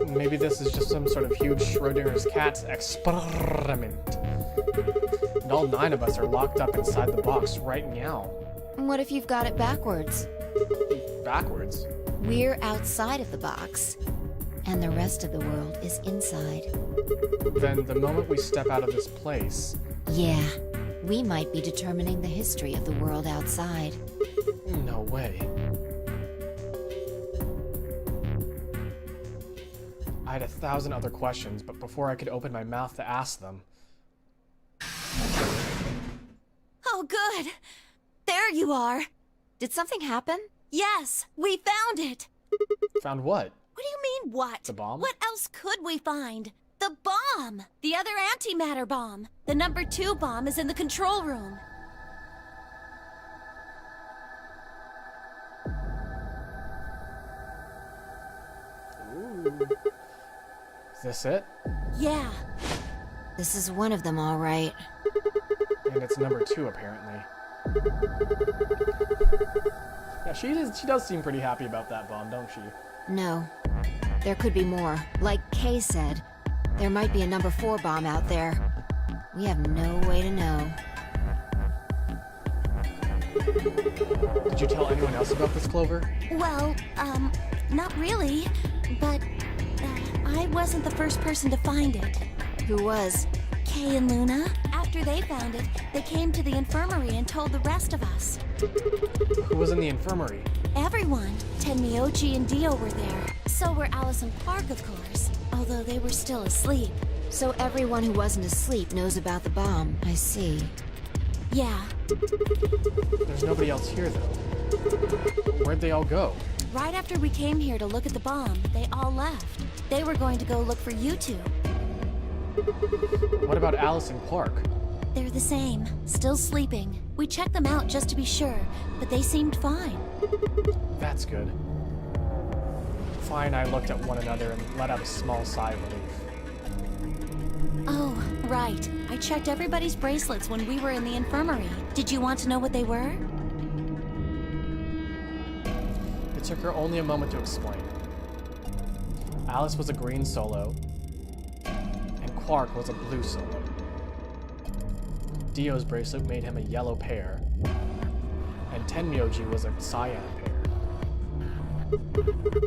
Maybe this is just some sort of huge Schrodinger's cat's experiment. And all 9 of us are locked up inside the box right now. What if you've got it backwards? Backwards? We're outside of the box, and the rest of the world is inside. Then the moment we step out of this place... Yeah, we might be determining the history of the world outside. No way. I had 1,000 other questions, but before I could open my mouth to ask them... Oh, good. There you are. Did something happen? Yes, we found it. Found what? What do you mean, what? The bomb? What else could we find? The bomb! The other antimatter bomb. The number 2 bomb is in the control room. Ooh. Is this it? Yeah. This is one of them, all right. And it's number 2, apparently. Yeah, she does seem pretty happy about that bomb, don't she? No. There could be more. Like Kay said, there might be a number 4 bomb out there. We have no way to know. Did you tell anyone else about this, Clover? Well, not really. But, I wasn't the first person to find it. Who was? Kay and Luna. After they found it, they came to the infirmary and told the rest of us. Who was in the infirmary? Everyone. Tenmyoji and Dio were there. So were Alice and Park, of course. Although they were still asleep. So everyone who wasn't asleep knows about the bomb. I see. Yeah. There's nobody else here, though. Where'd they all go? Right after we came here to look at the bomb, they all left. They were going to go look for you two. What about Alice and Clark? They're the same, still sleeping. We checked them out just to be sure, but they seemed fine. That's good. Fi and I looked at one another and let out a small sigh of relief. Oh, right. I checked everybody's bracelets when we were in the infirmary. Did you want to know what they were? It took her only a moment to explain. Alice was a green solo, and Quark was a blue solo. Dio's bracelet made him a yellow pair, and Tenmyoji was a cyan pair.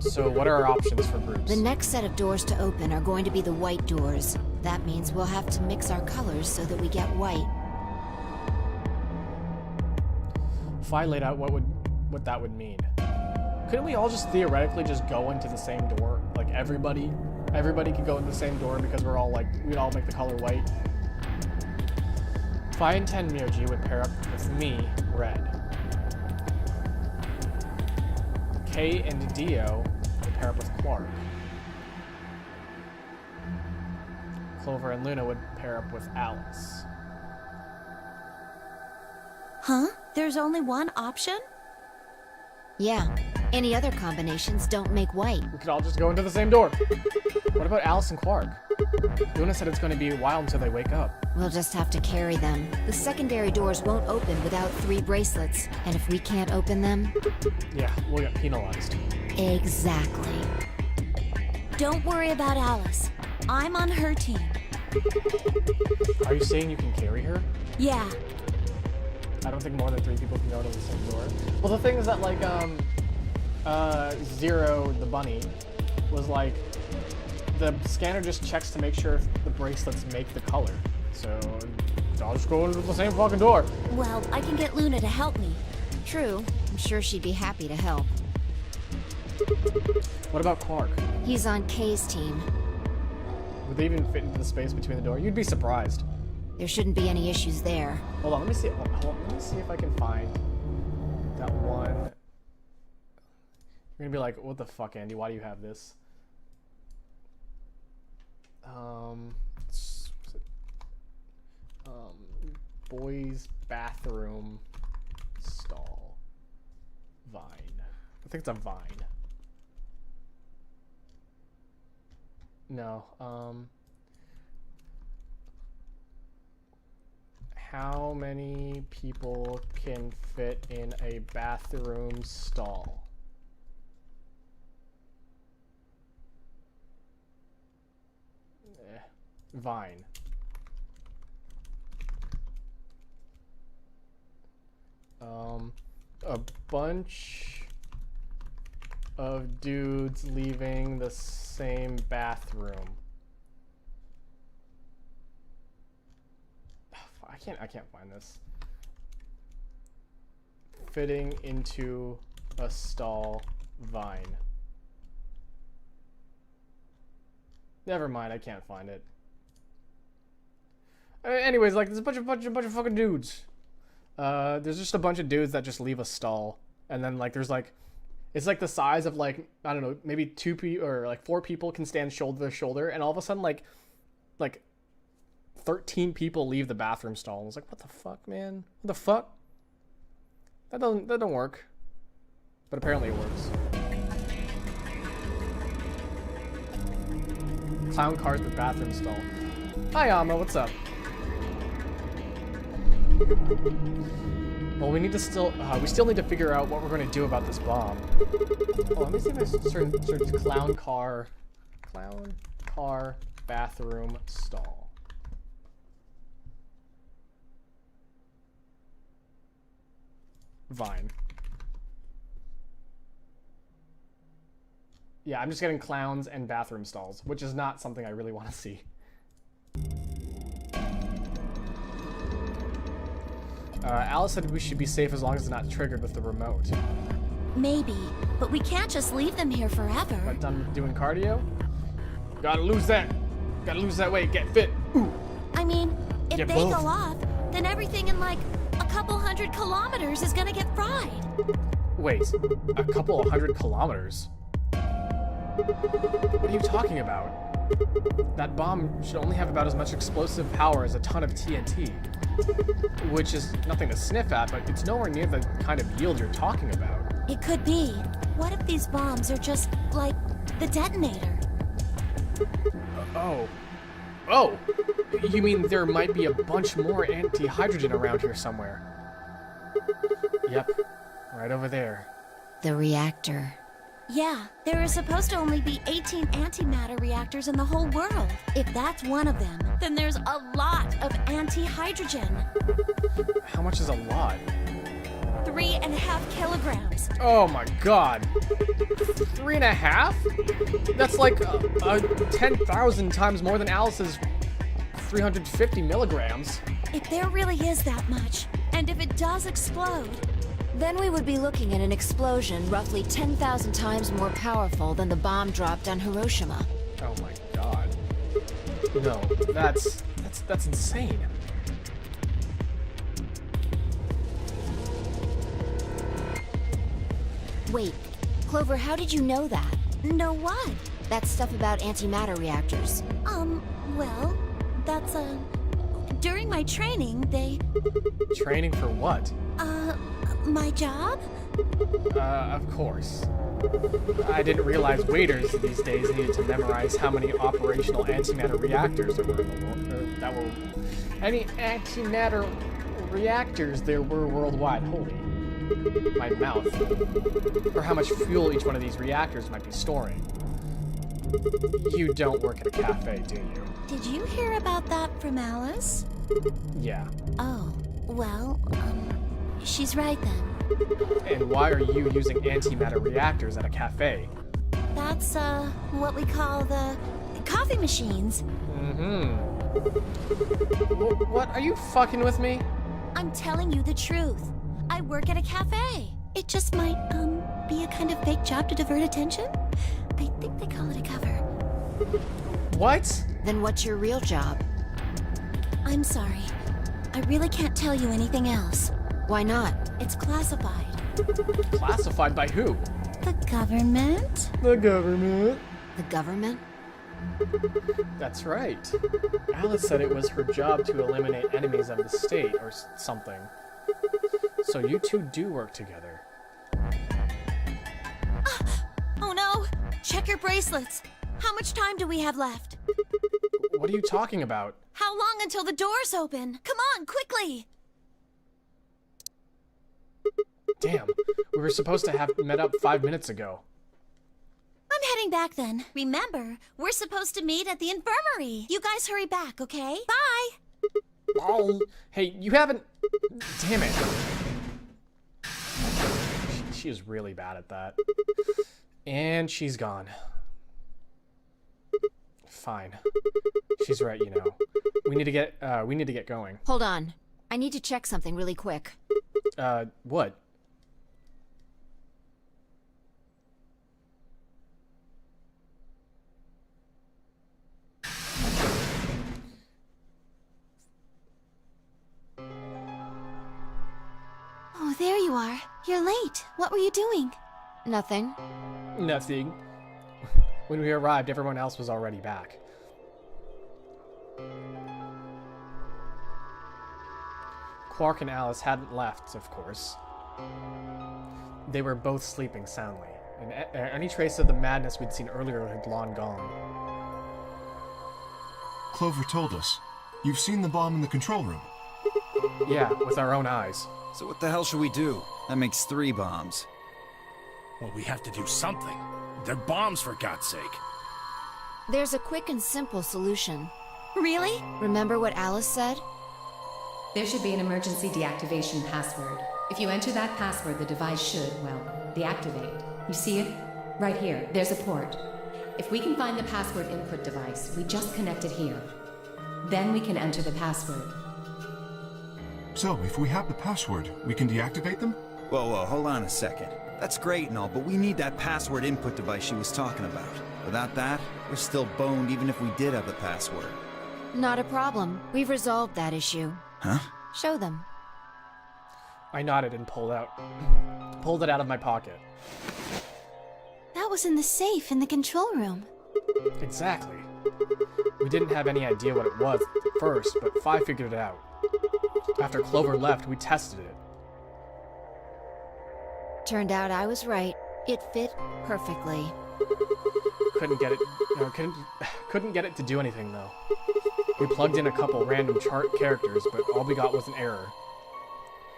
So what are our options for groups? The next set of doors to open are going to be the white doors. That means we'll have to mix our colors so that we get white. Fi laid out what that would mean. Couldn't we all just theoretically just go into the same door? Like everybody could go into the same door because we'd all make the color white. Fi and Tenmyoji would pair up with me, red. Kay and Dio would pair up with Quark. Clover and Luna would pair up with Alice. Huh? There's only one option? Yeah. Any other combinations don't make white. We could all just go into the same door. What about Alice and Quark? Luna said it's going to be a while until they wake up. We'll just have to carry them. The secondary doors won't open without 3 bracelets. And if we can't open them... Yeah, we'll get penalized. Exactly. Don't worry about Alice. I'm on her team. Are you saying you can carry her? Yeah. I don't think more than 3 people can go to the same door. Well, the thing is that, like, Zero, the bunny, was like, the scanner just checks to make sure if the bracelets make the color. So, I'll just go into the same fucking door. Well, I can get Luna to help me. True. I'm sure she'd be happy to help. What about Quark? He's on Kay's team. Would they even fit into the space between the door? You'd be surprised. There shouldn't be any issues there. Hold on, let me see. Hold on, let me see if I can find that one. You're gonna be like, what the fuck, Andy? Why do you have this? Boys' bathroom stall. Vine. I think it's a vine. No, How many people can fit in a bathroom stall? Vine. A bunch of dudes leaving the same bathroom. I can't find this. Fitting into a stall, Vine. Never mind, I can't find it. Anyways, like there's a bunch of fucking dudes. There's just a bunch of dudes that just leave a stall, and then like there's like, it's like the size of like, I don't know, maybe 2 people or like 4 people can stand shoulder to shoulder, and all of a sudden like 13 people leave the bathroom stall. I was like, what the fuck, man? What the fuck? That don't work. But apparently it works. Clown car at the bathroom stall. Hi, Amma, what's up? Well, we need to we still need to figure out what we're going to do about this bomb. Oh, let me see if I search clown car, bathroom stall. Vine. Yeah, I'm just getting clowns and bathroom stalls, which is not something I really want to see. Alice said we should be safe as long as it's not triggered with the remote. Maybe, but we can't just leave them here forever. Am I done doing cardio? Gotta lose that weight, get fit. Ooh. I mean, if Get they both. go off, then everything in like a couple 100 kilometers is gonna get fried. Wait, a couple of 100 kilometers? What are you talking about? That bomb should only have about as much explosive power as a ton of TNT. Which is nothing to sniff at, but it's nowhere near the kind of yield you're talking about. It could be. What if these bombs are just like the detonator? Oh, you mean there might be a bunch more anti-hydrogen around here somewhere? Yep, right over there. The reactor. Yeah, there are supposed to only be 18 antimatter reactors in the whole world. If that's one of them, then there's a lot of anti-hydrogen. How much is a lot? 3.5 kilograms. Oh my god. 3.5? That's like 10,000 times more than Alice's 350 milligrams. If there really is that much, and if it does explode, Then we would be looking at an explosion roughly 10,000 times more powerful than the bomb dropped on Hiroshima. Oh my god. No, that's insane. Wait, Clover, how did you know that? know what? That stuff about antimatter reactors. Well, that's, during my training, they, Training for what? my job? Of course. I didn't realize waiters these days needed to memorize how many operational antimatter reactors there were in the world. Any antimatter reactors there were worldwide. Holy. My mouth. Or how much fuel each one of these reactors might be storing. You don't work at a cafe, do you? Did you hear about that from Alice? Yeah. Oh, well, she's right then. And why are you using antimatter reactors at a cafe? That's, what we call the coffee machines. Mm-hmm. What? Are you fucking with me? I'm telling you the truth. I work at a cafe. It just might, be a kind of fake job to divert attention. I think they call it a cover. What? Then what's your real job? I'm sorry. I really can't tell you anything else. Why not? It's classified. Classified by who? The government? The government. The government? That's right. Alice said it was her job to eliminate enemies of the state or something. So you two do work together. Oh no! Check your bracelets. How much time do we have left? What are you talking about? How How long until the doors open? Come on, quickly! Damn, we were supposed to have met up 5 minutes ago. I'm heading back then. Remember, we're supposed to meet at the infirmary. You guys hurry back, okay? Bye! Oh, hey, you haven't... Damn it. She is really bad at that. And she's gone. Fine. She's right, you know. We need to get going. Hold on. I need to check something really quick. What? Oh, there you are. You're late. What were you doing? Nothing. Nothing. When we arrived, everyone else was already back. Quark and Alice hadn't left, of course. They were both sleeping soundly, and any trace of the madness we'd seen earlier had long gone. Clover told us. You've seen the bomb in the control room. Yeah, with our own eyes. So what the hell should we do? That makes 3 bombs. Well, we have to do something. They're bombs, for God's sake. There's a quick and simple solution. Really? Remember what Alice said? There should be an emergency deactivation password. If you enter that password, the device should, well, deactivate. You see it? Right here. There's a port. If we can find the password input device, we just connect it here. Then we can enter the password. So, if we have the password, we can deactivate them? Whoa, hold on a second. That's great and all, but we need that password input device she was talking about. Without that, we're still boned even if we did have the password. Not a problem. We've resolved that issue. Huh? Show them. I nodded and pulled it out of my pocket. That was in the safe in the control room. Exactly. We didn't have any idea what it was at first, but Fi figured it out. After Clover left, we tested it. Turned out I was right. It fit perfectly. Couldn't get it to do anything though. We plugged in a couple random chart characters, but all we got was an error.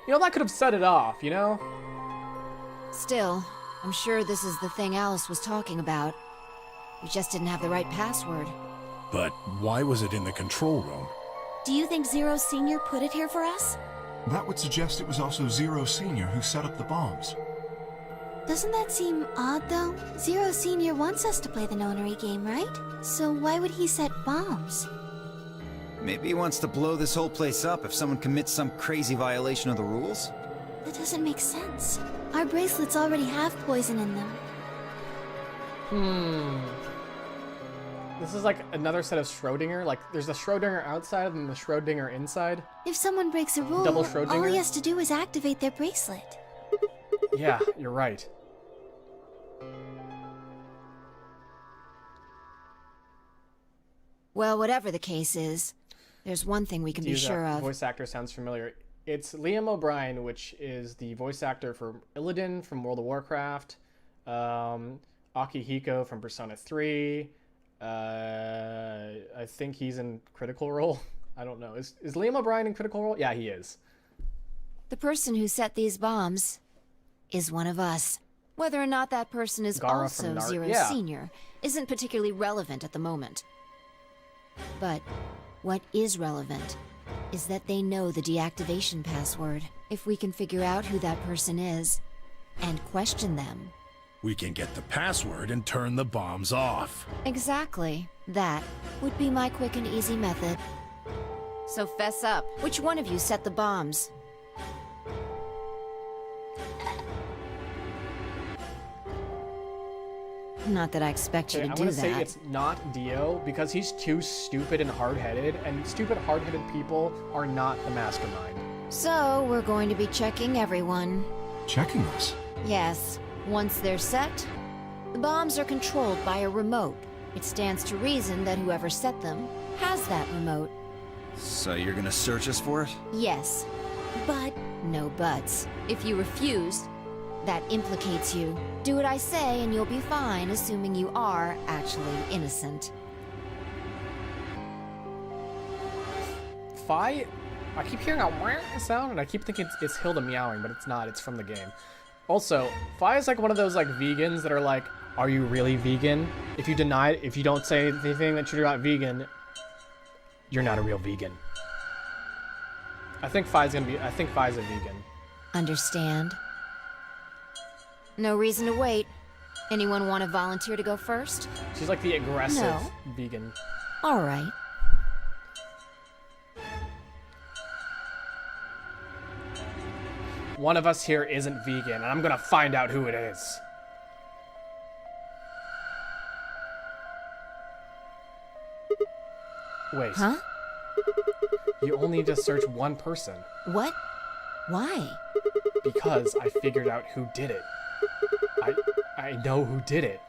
You know, that could have set it off, you know? Still, I'm sure this is the thing Alice was talking about. We just didn't have the right password. But why was it in the control room? Do you think Zero Senior put it here for us? That would suggest it was also Zero Senior who set up the bombs. Doesn't that seem odd, though? Zero Senior wants us to play the nonary game, right? So why would he set bombs? Maybe he wants to blow this whole place up if someone commits some crazy violation of the rules? That doesn't make sense. Our bracelets already have poison in them. This is like another set of Schrodinger. Like, there's the Schrodinger outside and the Schrodinger inside. If someone breaks a rule, Double all Schrodinger? he has to do is activate their bracelet. Yeah, you're right. Well, whatever the case is, there's one thing we can be sure of. Voice actor sounds familiar. It's Liam O'Brien, which is the voice actor for Illidan from World of Warcraft, Akihiko from Persona 3. I think he's in Critical Role. I don't know. Is Liam O'Brien in Critical Role? Yeah, he is. The person who set these bombs is one of us. Whether or not that person is Gara also from Zero yeah. Senior isn't particularly relevant at the moment. But what is relevant is that they know the deactivation password. If we can figure out who that person is and question them. We can get the password and turn the bombs off. Exactly. That would be my quick and easy method. So fess up. Which one of you set the bombs? Not that I expect you to I'm do gonna that. say it's not Dio because he's too stupid and hard-headed, and stupid, hard-headed people are not the mastermind. So, we're going to be checking everyone. Checking us? Yes. Once they're set, the bombs are controlled by a remote. It stands to reason that whoever set them has that remote. So you're gonna search us for it? Yes. But no buts. If you refuse, that implicates you. Do what I say and you'll be fine, assuming you are actually innocent. Fi, I keep hearing a wah sound, and I keep thinking it's Hilda meowing, but it's not. It's from the game. Also, Fi is like one of those like vegans that are like, are you really vegan? If you don't say anything that you're not vegan, you're not a real vegan. I think Fi's a vegan. Understand. No reason to wait. Anyone want to volunteer to go first? She's like the aggressive No. vegan. All right. One of us here isn't vegan, and I'm gonna find out who it is. Wait. Huh? You only need to search one person. What? Why? Because I figured out who did it. I know who did it.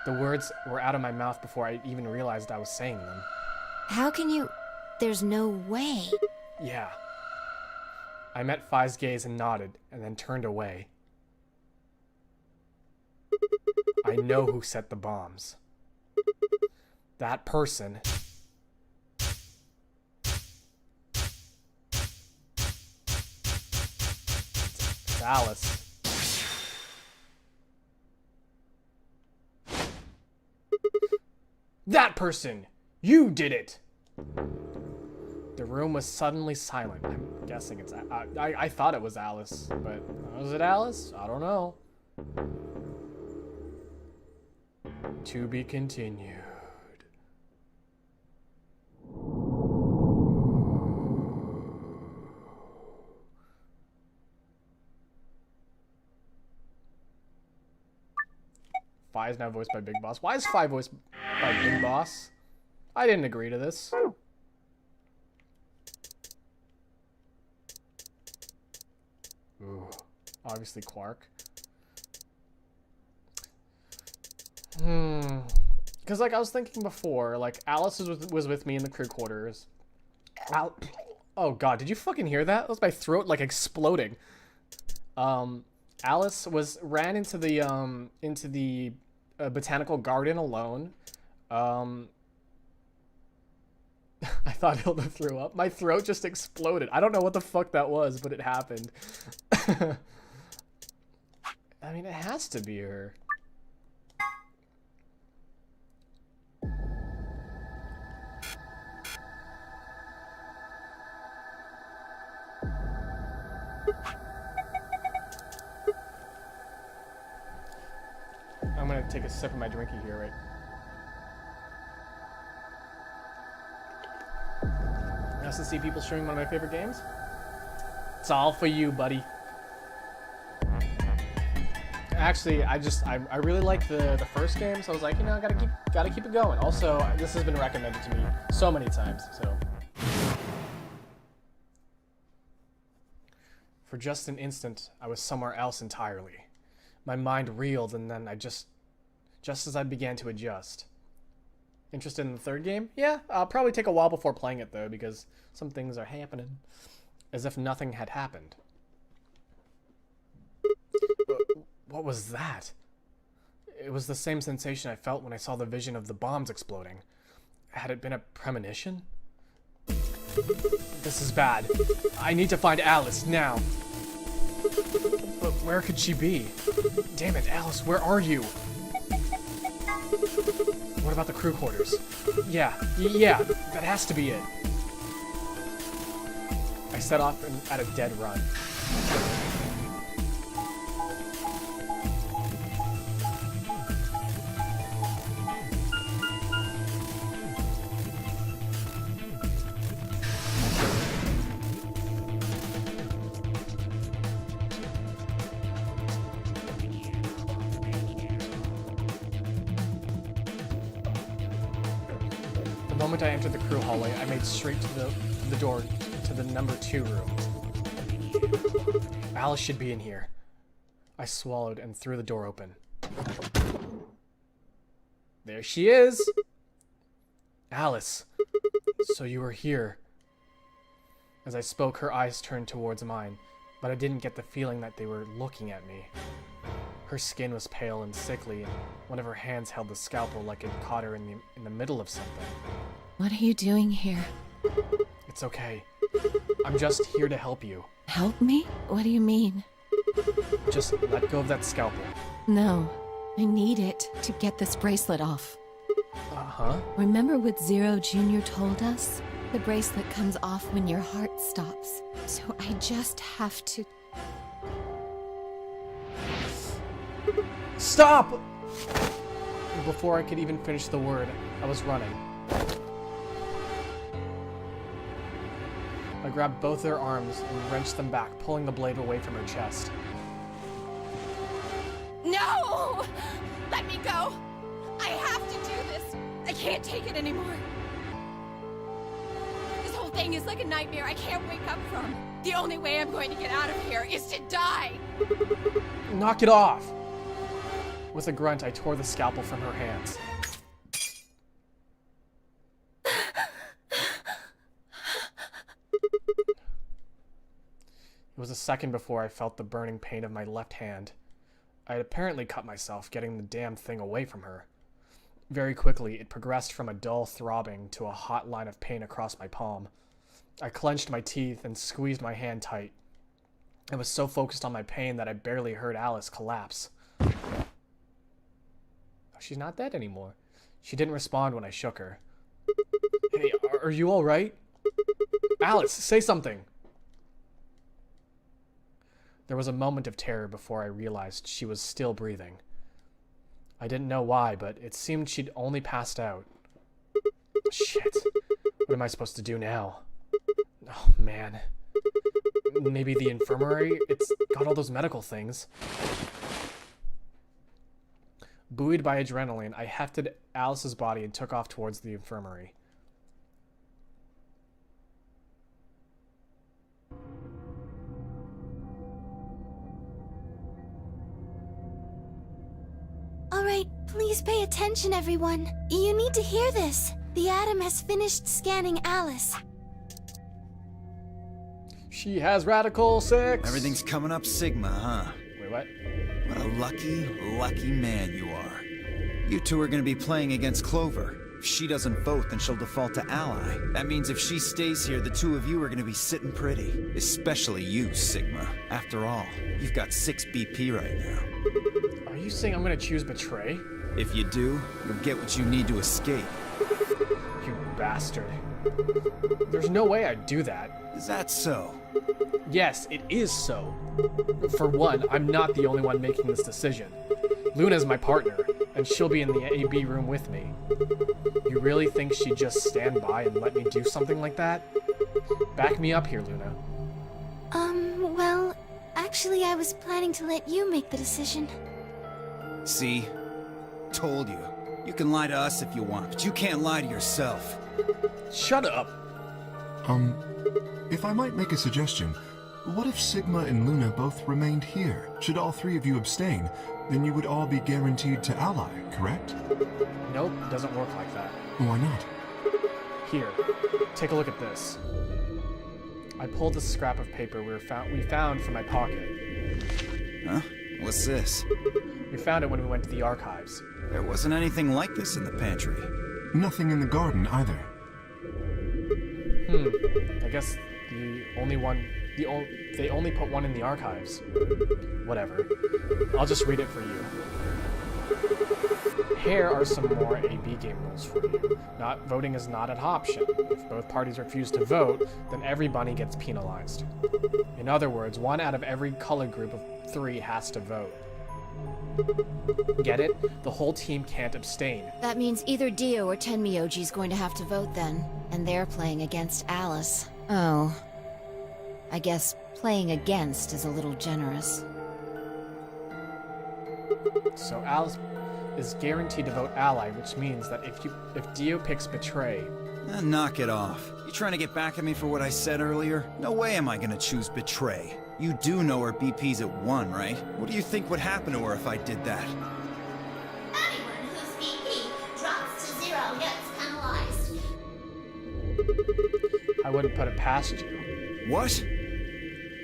The words were out of my mouth before I even realized I was saying them. How can you... There's no way. Yeah. I met Fi's gaze and nodded, and then turned away. I know who set the bombs. That person... It's Alice. That person! You did it! The room was suddenly silent. I'm guessing it's... I thought it was Alice, but... Was it Alice? I don't know. To be continued. Fi is now voiced by Big Boss. Why is Fi voiced by Big Boss? I didn't agree to this. Ooh, obviously Quark. Because, like, I was thinking before, like, Alice was with me in the crew quarters. Oh, God, did you fucking hear that? That was my throat, like, exploding. Alice ran into the botanical garden alone. I thought Hilda threw up. My throat just exploded. I don't know what the fuck that was, but it happened. I mean, it has to be her. I'm gonna take a sip of my drinky here, right? Nice to see people streaming one of my favorite games. It's all for you, buddy. Actually, I really like the first game, so I was like, you know, gotta keep it going. Also, this has been recommended to me so many times, so. For just an instant, I was somewhere else entirely. My mind reeled, and then just as I began to adjust. Interested in the third game? Yeah, I'll probably take a while before playing it, though, because some things are happening. As if nothing had happened. What was that? It was the same sensation I felt when I saw the vision of the bombs exploding. Had it been a premonition? This is bad. I need to find Alice, now. But where could she be? Damn it, Alice, where are you? What about the crew quarters? Yeah, that has to be it. I set off at a dead run. The moment I entered the crew hallway, I made straight to the door to the number 2 room. Alice should be in here. I swallowed and threw the door open. There she is! Alice, so you were here. As I spoke, her eyes turned towards mine, but I didn't get the feeling that they were looking at me. Her skin was pale and sickly, and one of her hands held the scalpel like it caught her in the middle of something. What are you doing here? It's okay. I'm just here to help you. Help me? What do you mean? Just let go of that scalpel. No. I need it to get this bracelet off. Uh-huh. Remember what Zero Jr. told us? The bracelet comes off when your heart stops. So I just have to... Stop! Before I could even finish the word, I was running. I grabbed both their arms and wrenched them back, pulling the blade away from her chest. No! Let me go! I have to do this! I can't take it anymore. This whole thing is like a nightmare I can't wake up from. The only way I'm going to get out of here is to die! Knock it off! With a grunt, I tore the scalpel from her hands. It was a second before I felt the burning pain of my left hand. I had apparently cut myself getting the damn thing away from her. Very quickly, it progressed from a dull throbbing to a hot line of pain across my palm. I clenched my teeth and squeezed my hand tight. I was so focused on my pain that I barely heard Alice collapse. She's not dead anymore. She didn't respond when I shook her. Hey, are you alright? Alice, say something! There was a moment of terror before I realized she was still breathing. I didn't know why, but it seemed she'd only passed out. Shit. What am I supposed to do now? Oh, man. Maybe the infirmary? It's got all those medical things. Buoyed by adrenaline, I hefted Alice's body and took off towards the infirmary. Alright, please pay attention, everyone. You need to hear this. The Atom has finished scanning Alice. She has radical 6. Everything's coming up Sigma, huh? Wait, what? What a lucky, lucky man you are. You two are gonna be playing against Clover. If she doesn't vote, then she'll default to Ally. That means if she stays here, the two of you are gonna be sitting pretty. Especially you, Sigma. After all, you've got 6 BP right now. Are you saying I'm gonna choose Betray? If you do, you'll get what you need to escape. You bastard. There's no way I'd do that. Is that so? Yes, it is so. For one, I'm not the only one making this decision. Luna's my partner, and she'll be in the AB room with me. You really think she'd just stand by and let me do something like that? Back me up here, Luna. Well, actually I was planning to let you make the decision. See? Told you. You can lie to us if you want, but you can't lie to yourself. Shut up! If I might make a suggestion, what if Sigma and Luna both remained here? Should all 3 of you abstain, then you would all be guaranteed to ally, correct? Nope, doesn't work like that. Why not? Here, take a look at this. I pulled the scrap of paper we found from my pocket. Huh? What's this? We found it when we went to the archives. There wasn't anything like this in the pantry. Nothing in the garden either. I guess they only put one in the archives. Whatever. I'll just read it for you. Here are some more AB game rules for you. Voting is not an option. If both parties refuse to vote, then every bunny gets penalized. In other words, 1 out of every color group of 3 has to vote. Get it? The whole team can't abstain. That means either Dio or Tenmyoji's going to have to vote then. And they're playing against Alice. Oh. I guess playing against is a little generous. So Alice is guaranteed to vote ally, which means that if Dio picks Betray... Knock it off. You trying to get back at me for what I said earlier? No way am I gonna choose Betray. You do know her BP's at 1, right? What do you think would happen to her if I did that? Anyone whose BP drops to 0 gets penalized. I wouldn't put it past you. What?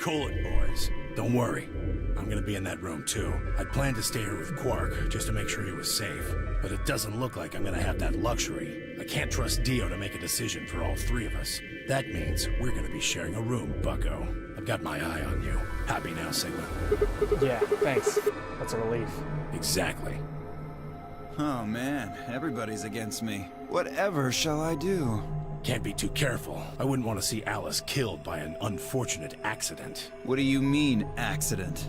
Cool it, boys. Don't worry. I'm I'm gonna be in that room too. I'd planned to stay here with Quark, just to make sure he was safe. But it doesn't look like I'm gonna have that luxury. I can't trust Dio to make a decision for all three of us. That means we're gonna be sharing a room, bucko. I've got my eye on you. Happy now, Sigma? Yeah, thanks. That's a relief. Exactly. Oh man, everybody's against me. Whatever shall I do? Can't be too careful. I wouldn't want to see Alice killed by an unfortunate accident. What do you mean, accident?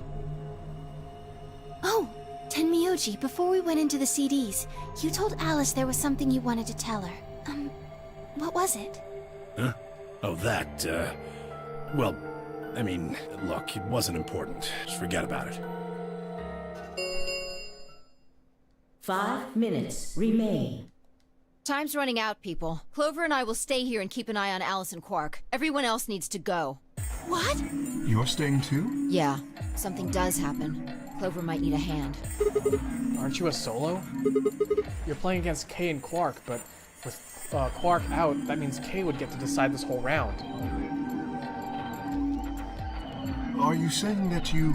Oh, Tenmyoji, before we went into the CDs, you told Alice there was something you wanted to tell her. What was it? Huh? Oh, that, well, I mean, look, it wasn't important. Just forget about it. 5 minutes remain. Time's running out, people. Clover and I will stay here and keep an eye on Alice and Quark. Everyone else needs to go. What? You're staying too? Yeah, something does happen. Clover might need a hand. Aren't you a solo? You're playing against Kay and Quark, but with Quark out, that means Kay would get to decide this whole round. Are you saying that you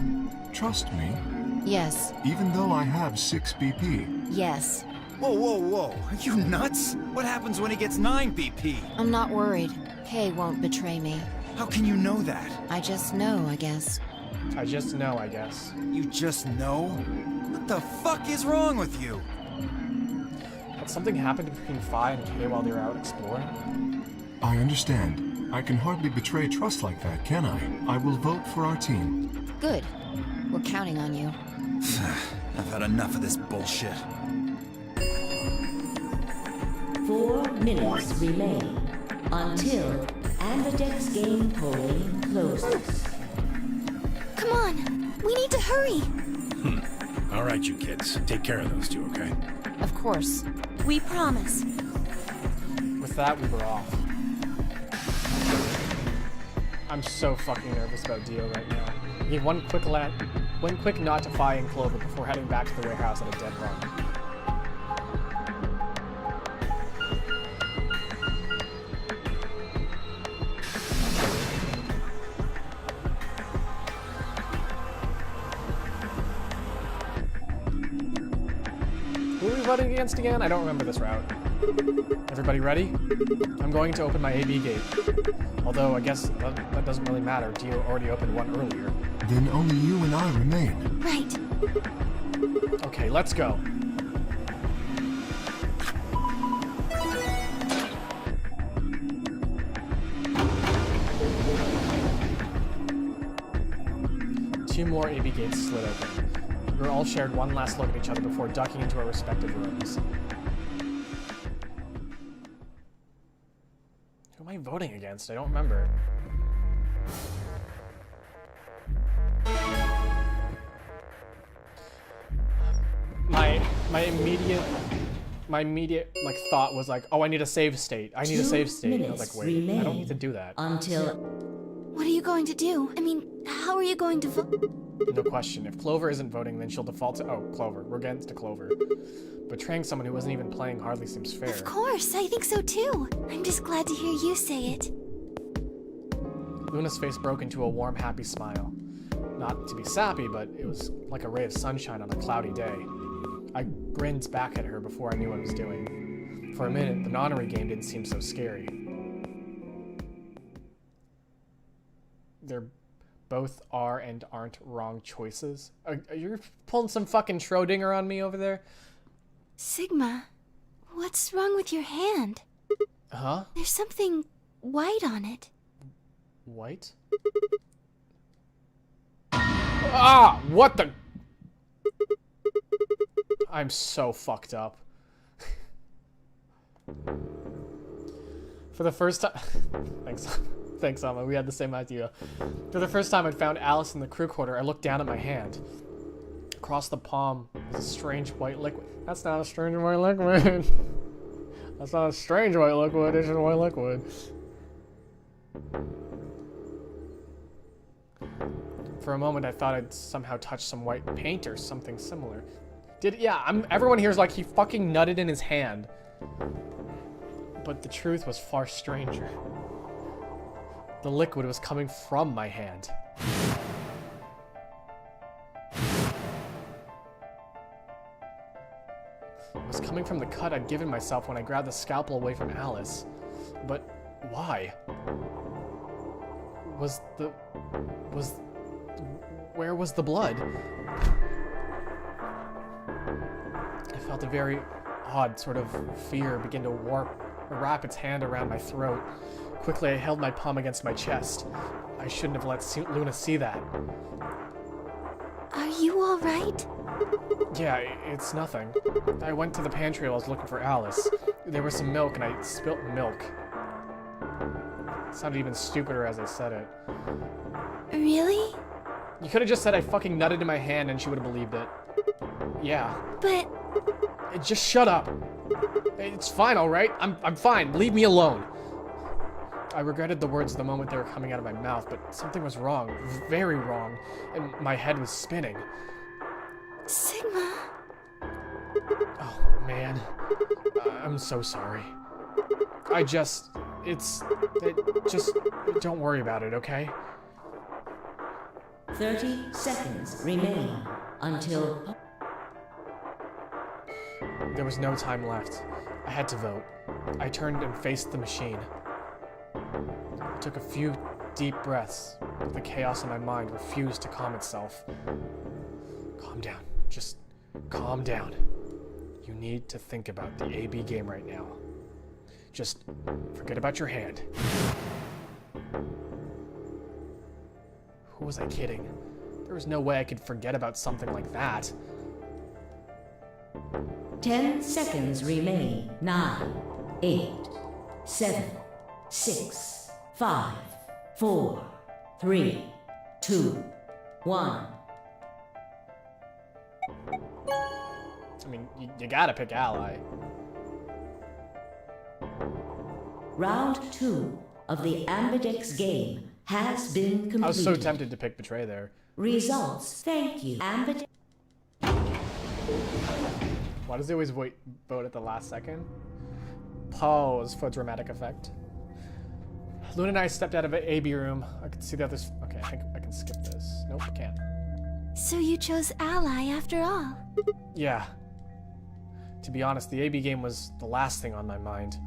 trust me? Yes. Even though I have 6 BP? Yes. Whoa, whoa, whoa. Are you nuts? What happens when he gets 9 BP? I'm not worried. Kay won't betray me. How can you know that? I just know, I guess. I just know, I guess. You just know? What the fuck is wrong with you? Had something happened between Phi and Kay while they were out exploring? I understand. I can hardly betray trust like that, can I? I will vote for our team. Good. We're counting on you. I've had enough of this bullshit. 4 minutes remain until Ambidex game polling closes. Come on, we need to hurry. All right, you kids. Take care of those two, okay? Of course. We promise. With that, we were off. I'm so fucking nervous about Dio right now. I gave one quick nod to Phi and Clover before heading back to the warehouse at a dead run. Who are we running against again? I don't remember this route. Everybody ready? I'm going to open my AB gate. Although, I guess that doesn't really matter. Dio already opened one earlier. Then only you and I remain. Right. Okay, let's go. Two more AB gates slid open. We all shared one last look at each other before ducking into our respective rooms. Who am I voting against? I don't remember. My immediate like thought was like, oh, I need a save state. I need a save state. And I was like, wait, I don't need to do that. Until What are you going to do? I mean, how are you going to vote? No question. If Clover isn't voting, then she'll default to... Oh, Clover. We're against a Clover. Betraying someone who wasn't even playing hardly seems fair. Of course, I think so too. I'm just glad to hear you say it. Luna's face broke into a warm, happy smile. Not to be sappy, but it was like a ray of sunshine on a cloudy day. I grinned back at her before I knew what I was doing. For a minute, the nonary game didn't seem so scary. They're both are and aren't wrong choices. Are you pulling some fucking Schrodinger on me over there? Sigma, what's wrong with your hand? Huh? There's something white on it. White? Ah! What the... I'm so fucked up. For the first time... Thanks, Amma. We had the same idea. For the first time I'd found Alice in the crew quarter, I looked down at my hand. Across the palm was a strange white liquid. That's not a strange white liquid. That's not a strange white liquid. It's just white liquid. For a moment, I thought I'd somehow touched some white paint or something similar. Everyone here's like he fucking nutted in his hand. But the truth was far stranger. The liquid was coming from my hand. coming from the cut I'd given myself when I grabbed the scalpel away from Alice. But why? Where was the blood? I felt a very odd sort of fear begin to wrap its hand around my throat. Quickly, I held my palm against my chest. I shouldn't have let Luna see that. Are you alright? Yeah, it's nothing. I went to the pantry while I was looking for Alice. There was some milk, and I spilt milk. It sounded even stupider as I said it. Really? You could have just said I fucking nutted in my hand and she would have believed it. Yeah. But... Just shut up. It's fine, alright? I'm fine. Leave me alone. I regretted the words the moment they were coming out of my mouth, but something was wrong. Very wrong. And my head was spinning. Sigma... Oh, man. I'm so sorry. Just don't worry about it, okay? 30 seconds remain until... There was no time left. I had to vote. I turned and faced the machine. I took a few deep breaths, but the chaos in my mind refused to calm itself. Calm down. Just calm down. You need to think about the AB game right now. Just forget about your hand. Who was I kidding? There was no way I could forget about something like that. 10 seconds remain. 9, 8, 7, 6, 5, 4, 3, 2, 1. I mean, you gotta pick Ally. Round 2 of the Ambidex game has been completed. I was so tempted to pick Betray there. Results. Thank you. Ambidex. Why does he always vote at the last second? Pause for dramatic effect. Luna and I stepped out of an AB room. I could see the others. Okay, I think I can skip this. Nope, I can't. So you chose Ally after all? Yeah. To be honest, the AB game was the last thing on my mind.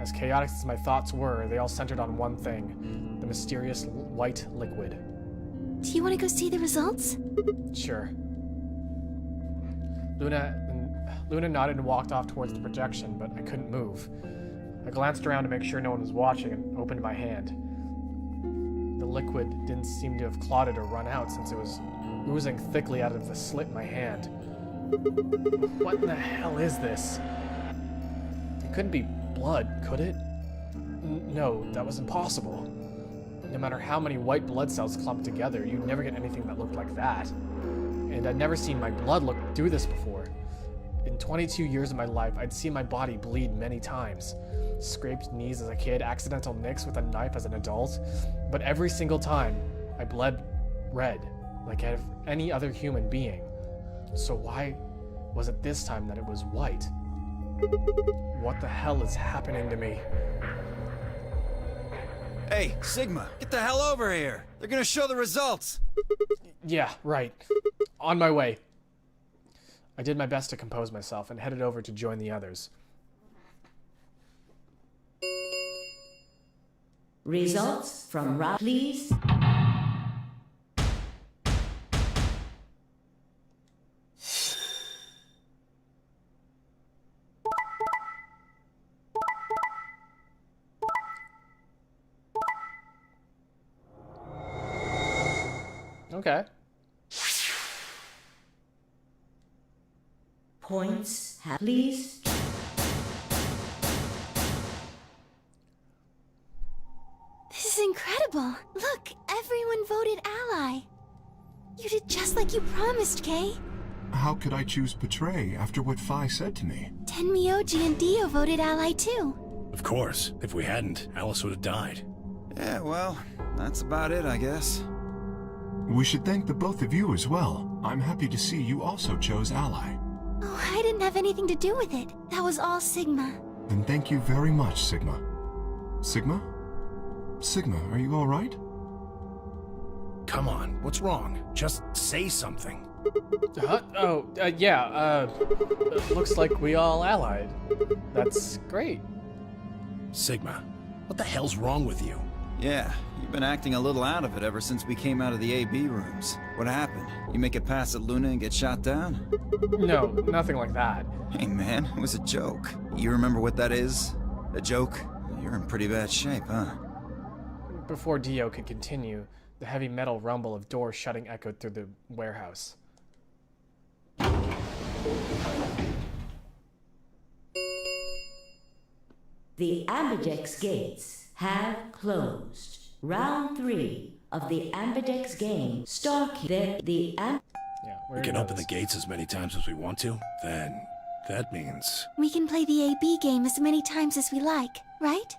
As chaotic as my thoughts were, they all centered on one thing. The mysterious white liquid. Do you want to go see the results? Sure. Luna nodded and walked off towards the projection, but I couldn't move. I glanced around to make sure no one was watching and opened my hand. The liquid didn't seem to have clotted or run out since it was oozing thickly out of the slit in my hand. What in the hell is this? It couldn't be blood, could it? No, that was impossible. No matter how many white blood cells clumped together, you'd never get anything that looked like that. And I'd never seen my blood do this before. In 22 years of my life, I'd seen my body bleed many times. Scraped knees as a kid, accidental nicks with a knife as an adult. But every single time, I bled red, like any other human being. So why was it this time that it was white? What the hell is happening to me? Hey, Sigma, get the hell over here! They're gonna show the results! Yeah, right. On my way. I did my best to compose myself and headed over to join the others. Results from round, please. Okay. Points, please. This is incredible. Look, everyone voted Ally. You did just like you promised, Kay. How could I choose Betray after what Phi said to me? Tenmyoji and Dio voted Ally too. Of course. If we hadn't, Alice would have died. Yeah, well, that's about it, I guess. We should thank the both of you as well. I'm happy to see you also chose Ally. Oh, I didn't have anything to do with it. That was all Sigma. Then thank you very much, Sigma. Sigma? Sigma, are you alright? Come on, what's wrong? Just say something. Yeah, looks like we all allied. That's great. Sigma, what the hell's wrong with you? Yeah, you've been acting a little out of it ever since we came out of the AB rooms. What happened? You make it past at Luna and get shot down? No, nothing like that. Hey man, it was a joke. You remember what that is? A joke? You're in pretty bad shape, huh? Before Dio could continue, the heavy metal rumble of doors shutting echoed through the warehouse. The Ambidex gates have closed. Round 3 of the Ambidex game. The Yeah, We can open the gates as many times as we want to. Then, that means... We can play the AB game as many times as we like, right?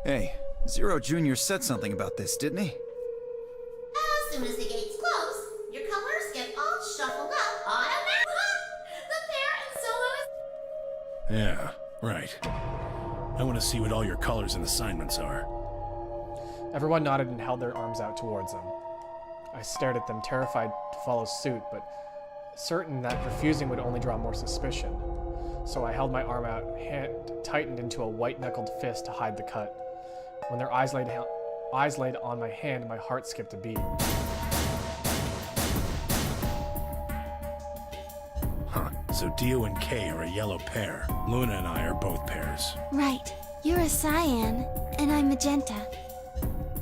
Hey, Zero Jr. said something about this, didn't he? As soon as the gates close, your colors get all shuffled up automatically. The pair and solo is... Yeah, right. I want to see what all your colors and assignments are. Everyone nodded and held their arms out towards them. I stared at them, terrified to follow suit, but certain that refusing would only draw more suspicion. So I held my arm out, hand tightened into a white-knuckled fist to hide the cut. When their eyes laid on my hand, my heart skipped a beat. Huh. So Dio and Kay are a yellow pair. Luna and I are both pairs. Right. You're a cyan, and I'm magenta.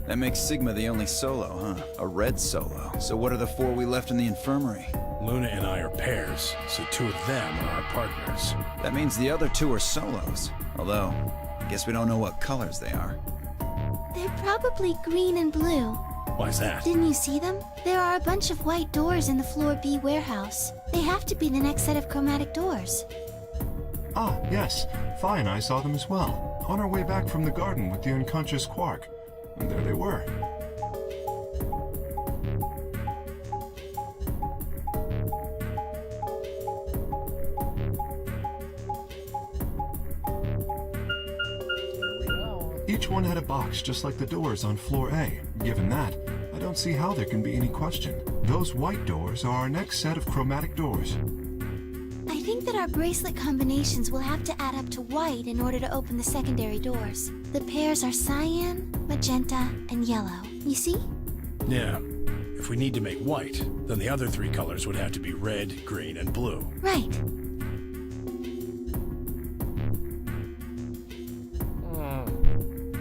That makes Sigma the only solo, huh? A red solo. So what are the 4 we left in the infirmary? Luna and I are pairs, so 2 of them are our partners. That means the other 2 are solos. Although, I guess we don't know what colors they are. They're probably green and blue. Why's that? Didn't you see them? There are a bunch of white doors in the Floor B warehouse. They have to be the next set of chromatic doors. Ah, yes. Phi and I saw them as well. On our way back from the garden with the unconscious Quark. And there they were. Each one had a box just like the doors on floor A. Given that, I don't see how there can be any question. Those white doors are our next set of chromatic doors. I think that our bracelet combinations will have to add up to white in order to open the secondary doors. The pairs are cyan, magenta, and yellow. You see? Yeah. If we need to make white, then the other 3 colors would have to be red, green, and blue. Right.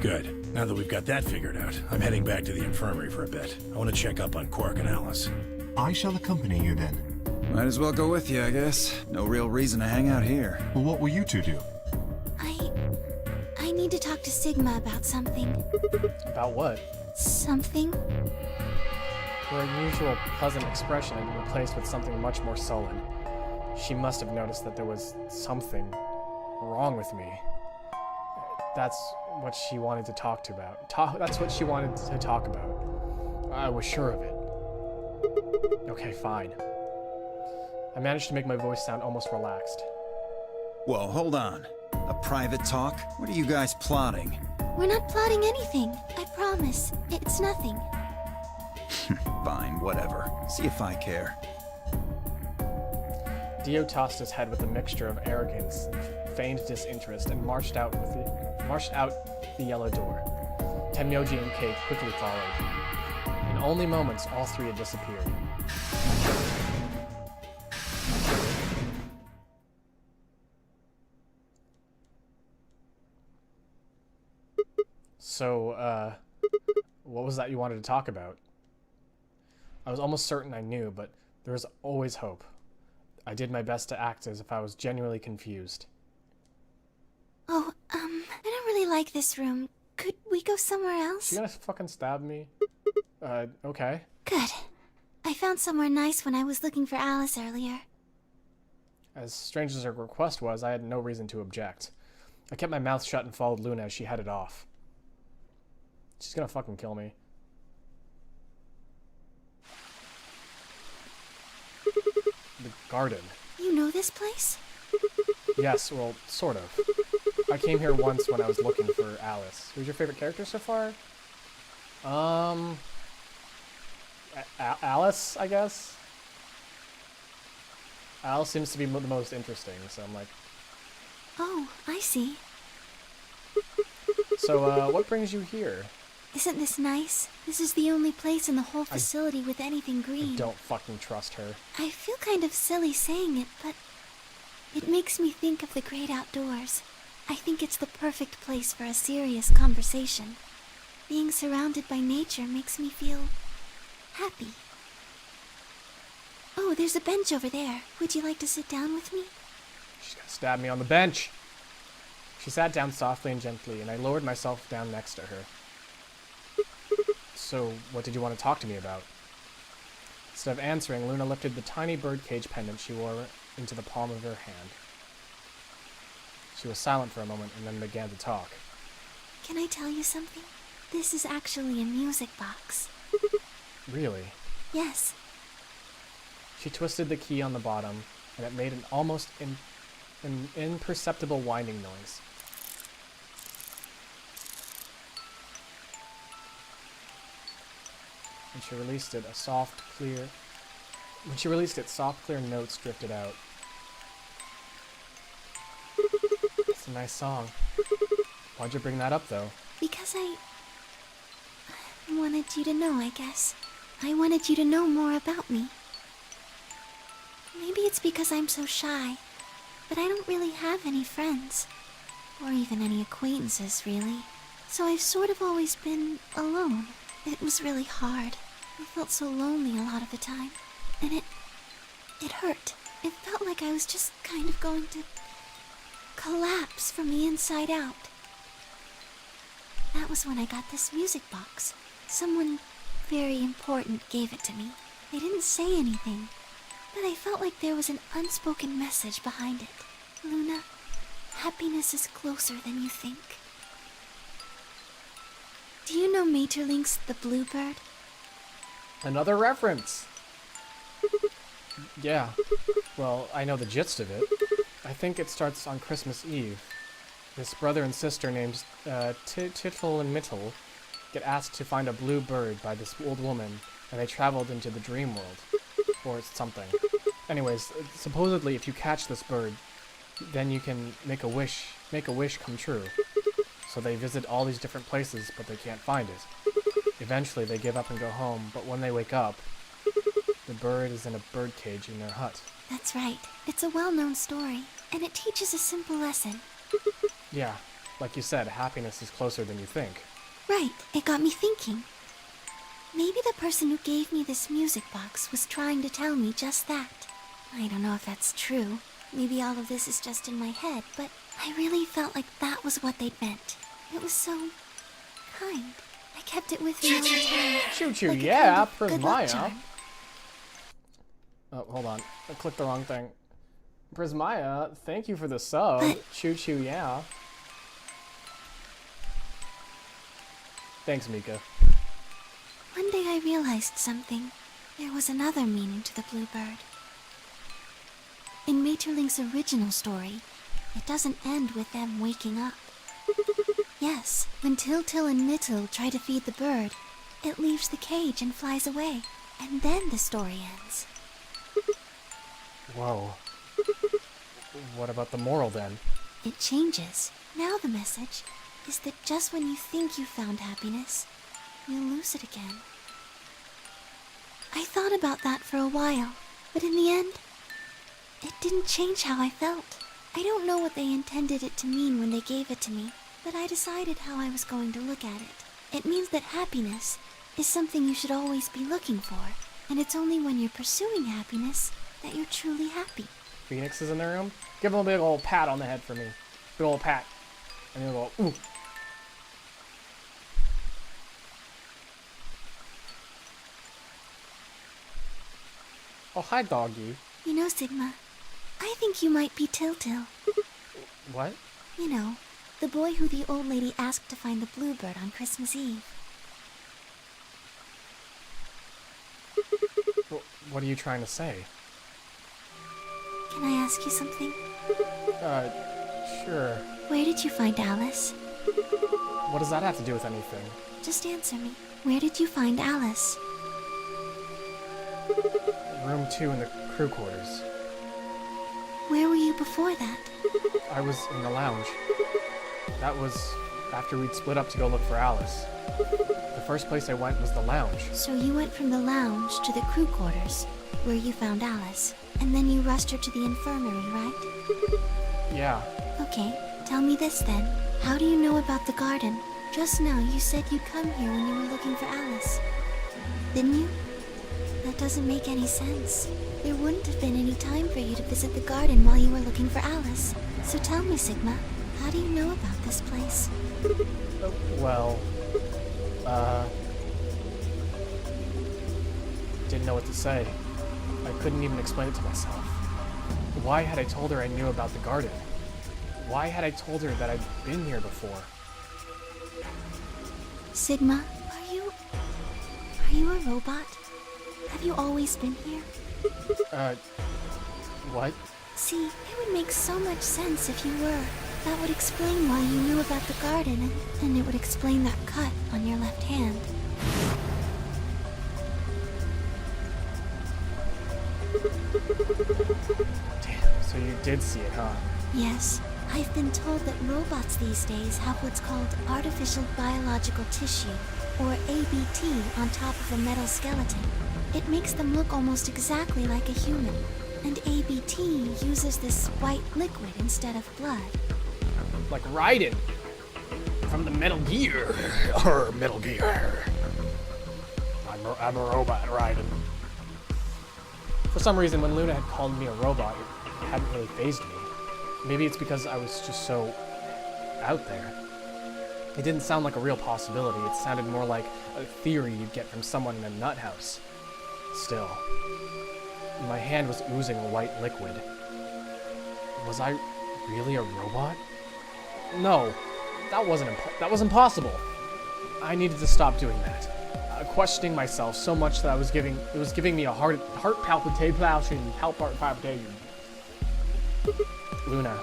Good. Now that we've got that figured out, I'm heading back to the infirmary for a bit. I want to check up on Quark and Alice. I shall accompany you then. Might as well go with you, I guess. No real reason to hang out here. Well, what will you 2 do? I need to talk to Sigma about something. About what? Something? Her unusual pleasant expression had been replaced with something much more sullen. She must have noticed that there was something wrong with me. That's what she wanted to talk about. That's what she wanted to talk about. I was sure of it. Okay, fine. I managed to make my voice sound almost relaxed. Whoa, hold on. A private talk? What are you guys plotting? We're not plotting anything. I promise. It's nothing. Fine, whatever. See if I care. Dio tossed his head with a mixture of arrogance and feigned disinterest and marched out the yellow door. Tenmyoji and Kate quickly followed. In only moments, all 3 had disappeared. So, what was that you wanted to talk about? I was almost certain I knew, but there was always hope. I did my best to act as if I was genuinely confused. Oh, I don't really like this room. Could we go somewhere else? You gonna fucking stab me? Okay. Good. I found somewhere nice when I was looking for Alice earlier. As strange as her request was, I had no reason to object. I kept my mouth shut and followed Luna as she headed off. She's gonna fucking kill me. The garden. You know this place? Yes, well, sort of. I came here once when I was looking for Alice. Who's your favorite character so far? Alice, I guess? Al seems to be the most interesting, so I'm like, Oh, I see. so, what brings you here? Isn't this nice? This is the only place in the whole facility with anything green. I don't fucking trust her. I feel kind of silly saying it, but it makes me think of the great outdoors. I think it's the perfect place for a serious conversation. Being surrounded by nature makes me feel happy. Oh, there's a bench over there. Would you like to sit down with me? She's gonna stab me on the bench. She sat down softly and gently, and I lowered myself down next to her. So, what did you want to talk to me about? Instead of answering, Luna lifted the tiny birdcage pendant she wore into the palm of her hand. She was silent for a moment and then began to talk. Can I tell you something? This is actually a music box. Really? Yes. She twisted the key on the bottom, and it made an almost imperceptible whining noise. When she released it, soft, clear notes drifted out. It's a nice song. Why'd you bring that up, though? Because I wanted you to know, I guess. I wanted you to know more about me. Maybe it's because I'm so shy, but I don't really have any friends. Or even any acquaintances, really. So I've sort of always been alone. It was really hard. I felt so lonely a lot of the time. And it hurt. It felt like I was just kind of going to collapse from the inside out. That was when I got this music box. Someone very important gave it to me. They didn't say anything, but I felt like there was an unspoken message behind it. Luna, happiness is closer than you think. Do you know Maeterlinck's The Bluebird? Another reference! Yeah. Well, I know the gist of it. I think it starts on Christmas Eve. This brother and sister named Tittle and Mittel get asked to find a blue bird by this old woman, and they traveled into the dream world. Or something. Anyways, supposedly if you catch this bird, then you can make a wish come true. So they visit all these different places, but they can't find it. Eventually they give up and go home, but when they wake up, the bird is in a birdcage in their hut. That's right. It's a well-known story, and it teaches a simple lesson. Yeah, like you said, happiness is closer than you think. Right, it got me thinking. Maybe the person who gave me this music box was trying to tell me just that. I don't know if that's true. Maybe all of this is just in my head, but I really felt like that was what they'd meant. It was so kind. I kept it with me all the time. Choo-choo, like yeah, good luck Prismaya. charm. Oh, hold on. I clicked the wrong thing. Prismaya, thank you for the sub. Choo-choo, yeah. Thanks, Mika. One day I realized something. There was another meaning to the bluebird. In Maeterlinck's original story, it doesn't end with them waking up. Yes, when Till and Mittel try to feed the bird, it leaves the cage and flies away. And then the story ends. Whoa. What about the moral then? It changes. Now the message is that just when you think you found happiness, you'll lose it again. I thought about that for a while, but in the end, it didn't change how I felt. I don't know what they intended it to mean when they gave it to me, but I decided how I was going to look at it. It means that happiness is something you should always be looking for, and it's only when you're pursuing happiness that you're truly happy. Phoenix is in the room? Give him a big old pat on the head for me. Big old pat. And he'll go, ooh. Oh, hi, doggy. You know, Sigma, I think you might be Till. What? You know, the boy who the old lady asked to find the bluebird on Christmas Eve. What are you trying to say? Can I ask you something? Sure. Where did you find Alice? What does that have to do with anything? Just answer me. Where did you find Alice? Room 2 in the crew quarters. Where were you before that? I was in the lounge. That was after we'd split up to go look for Alice. The first place I went was the lounge. So you went from the lounge to the crew quarters, where you found Alice, and then you rushed her to the infirmary, right? Yeah. Okay, tell me this then. How do you know about the garden? Just now you said you'd come here when you were looking for Alice. Didn't you? That doesn't make any sense. There wouldn't have been any time for you to visit the garden while you were looking for Alice. So tell me, Sigma, how do you know about this place? Well, didn't know what to say. I couldn't even explain it to myself. Why had I told her I knew about the garden? Why had I told her that I'd been here before? Sigma, are you a robot? Have you always been here? What? See, it would make so much sense if you were. That would explain why you knew about the garden, and it would explain that cut on your left hand. Damn, so you did see it, huh? Yes. I've been told that robots these days have what's called artificial biological tissue, or ABT, on top of a metal skeleton. It makes them look almost exactly like a human. And ABT uses this white liquid instead of blood. Like Raiden from the Metal Gear. Or Metal Gear. I'm a robot, Raiden. For some reason, when Luna had called me a robot, it hadn't really fazed me. Maybe it's because I was just so out there. It didn't sound like a real possibility. It sounded more like a theory you'd get from someone in a nut house. Still, my hand was oozing a white liquid. Was I really a robot? No, that was impossible. I needed to stop doing that. Questioning myself so much that it was giving me a heart palpitation. Luna,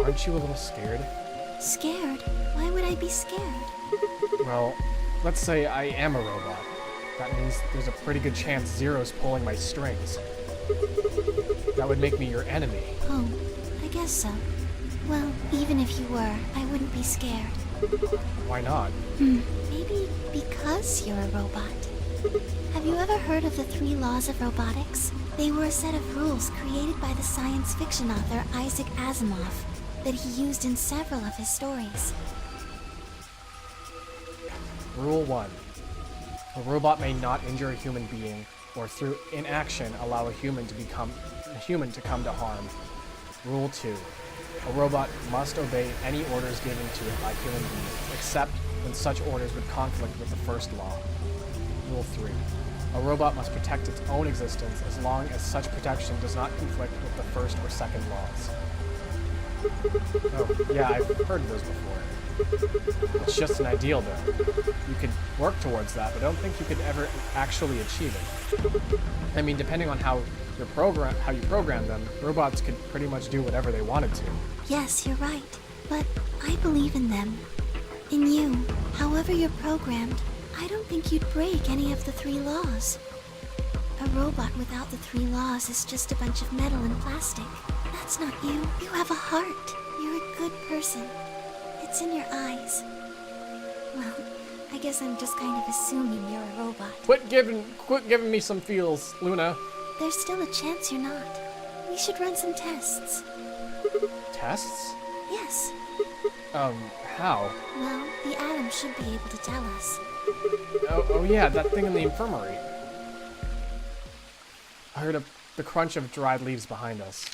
aren't you a little scared? Scared? Why would I be scared? Well, let's say I am a robot. That means there's a pretty good chance Zero's pulling my strings. That would make me your enemy. Oh, I guess so. Well, even if you were, I wouldn't be scared. Why not? Maybe because you're a robot. Have you ever heard of the 3 laws of robotics? They were a set of rules created by the science fiction author Isaac Asimov that he used in several of his stories. Rule 1. A robot may not injure a human being or through inaction allow a human to come to harm. Rule 2. A robot must obey any orders given to it by human beings, except when such orders would conflict with the first law. Rule 3. A robot must protect its own existence as long as such protection does not conflict with the first or second laws. Oh, yeah, I've heard of those before. It's just an ideal, though. You could work towards that, but I don't think you could ever actually achieve it. I mean, depending on how you program them, robots could pretty much do whatever they wanted to. Yes, you're right. But I believe in them. In you. However you're programmed, I don't think you'd break any of the 3 laws. A robot without the 3 laws is just a bunch of metal and plastic. That's not you. You have a heart. You're a good person. It's in your eyes. Well, I guess I'm just kind of assuming you're a robot. Quit giving me some feels, Luna. There's still a chance you're not. We should run some tests. Tests? Yes. How? Well, the Atom should be able to tell us. Oh yeah, that thing in the infirmary. I heard the crunch of dried leaves behind us.